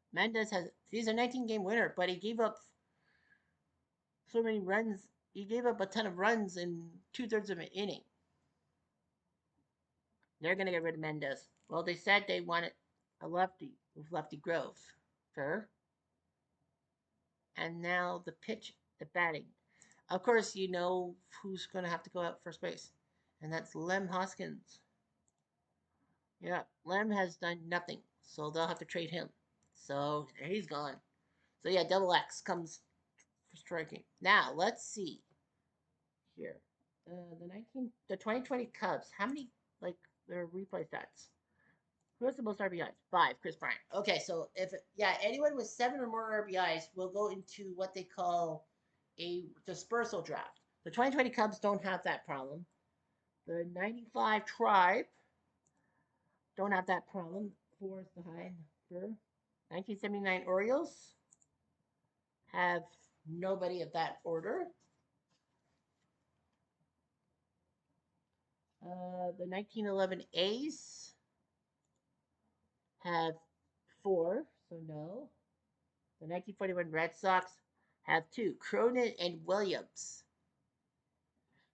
He's a 19-game winner, but he gave up so many runs. He gave up a ton of runs in 2/3 of an inning. They're going to get rid of Mendez. Well, they said they wanted a lefty with Lefty Grove. Fair. And now the batting. Of course, you know who's going to have to go out first base, and that's Lem Hoskins. Yeah, Lem has done nothing, so they'll have to trade him. So he's gone. So yeah, double X comes for striking. Now let's see here. The 2020 Cubs. How many like their replay stats? Who has the most RBIs? 5, Chris Bryant. Okay, so anyone with 7 or more RBIs will go into what they call a dispersal draft. The 2020 Cubs don't have that problem. The 95 Tribe don't have that problem. 4 is the high number. 1979 Orioles have nobody of that order. The 1911 A's have 4, so no. The 1941 Red Sox have 2, Cronin and Williams.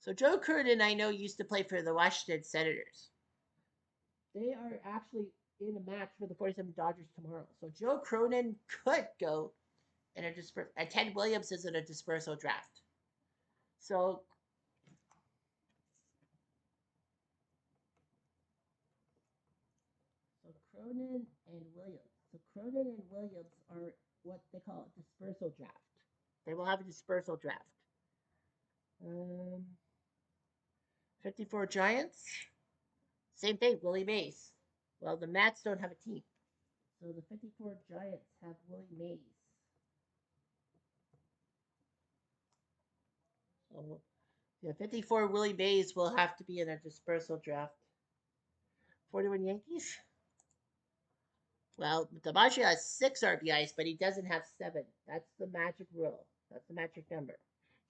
So Joe Cronin, I know, used to play for the Washington Senators. They are actually in a match for the 47 Dodgers tomorrow. So Joe Cronin could go in a dispersal. And Ted Williams is in a dispersal draft. So Cronin and Williams. So Cronin and Williams are what they call a dispersal draft. They will have a dispersal draft. 54 Giants. Same thing, Willie Mays. Well, the Mets don't have a team. So the 54 Giants have Willie Mays. So, yeah, 54 Willie Mays will have to be in a dispersal draft. 41 Yankees. Well, DiMaggio has 6 RBIs, but he doesn't have 7. That's the magic rule. That's the magic number.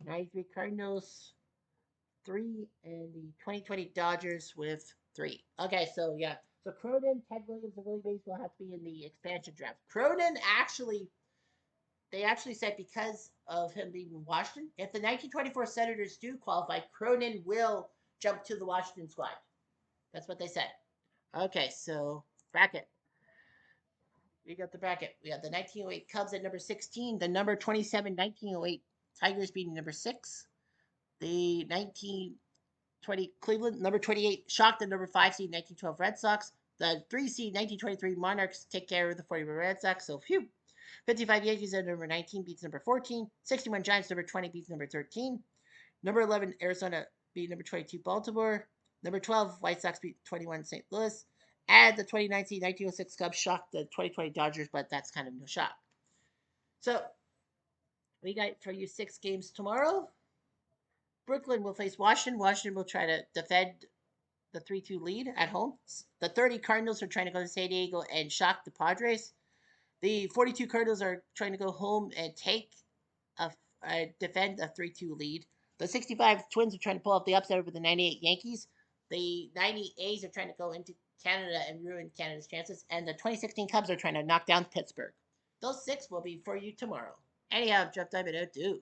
93 Cardinals, 3, and the 2020 Dodgers with 3. Okay, so yeah. So Cronin, Ted Williams, and Willie Mays will have to be in the expansion draft. Cronin they actually said because of him being in Washington, if the 1924 Senators do qualify, Cronin will jump to the Washington squad. That's what they said. Okay, so bracket. We got the bracket. We have the 1908 Cubs at number 16, the number 27 1908 Tigers beating number 6, the 1920 Cleveland number 28 shocked the number 5 seed 1912 Red Sox, the 3 seed 1923 Monarchs take care of the 41 Red Sox. So phew. 55 Yankees at number 19 beats number 14, 61 Giants number 20 beats number 13, number 11 Arizona beat number 22 Baltimore, number 12 White Sox beat 21 St. Louis. And the 2019-1906 Cubs shocked the 2020 Dodgers, but that's kind of no shock. So, we got for you 6 games tomorrow. Brooklyn will face Washington. Washington will try to defend the 3-2 lead at home. The 30 Cardinals are trying to go to San Diego and shock the Padres. The 42 Cardinals are trying to go home and defend a 3-2 lead. The 65 Twins are trying to pull off the upset over the 98 Yankees. The 90 A's are trying to go into Canada and ruin Canada's chances. And the 2016 Cubs are trying to knock down Pittsburgh. Those 6 will be for you tomorrow. Anyhow, Jeff Diamond, do.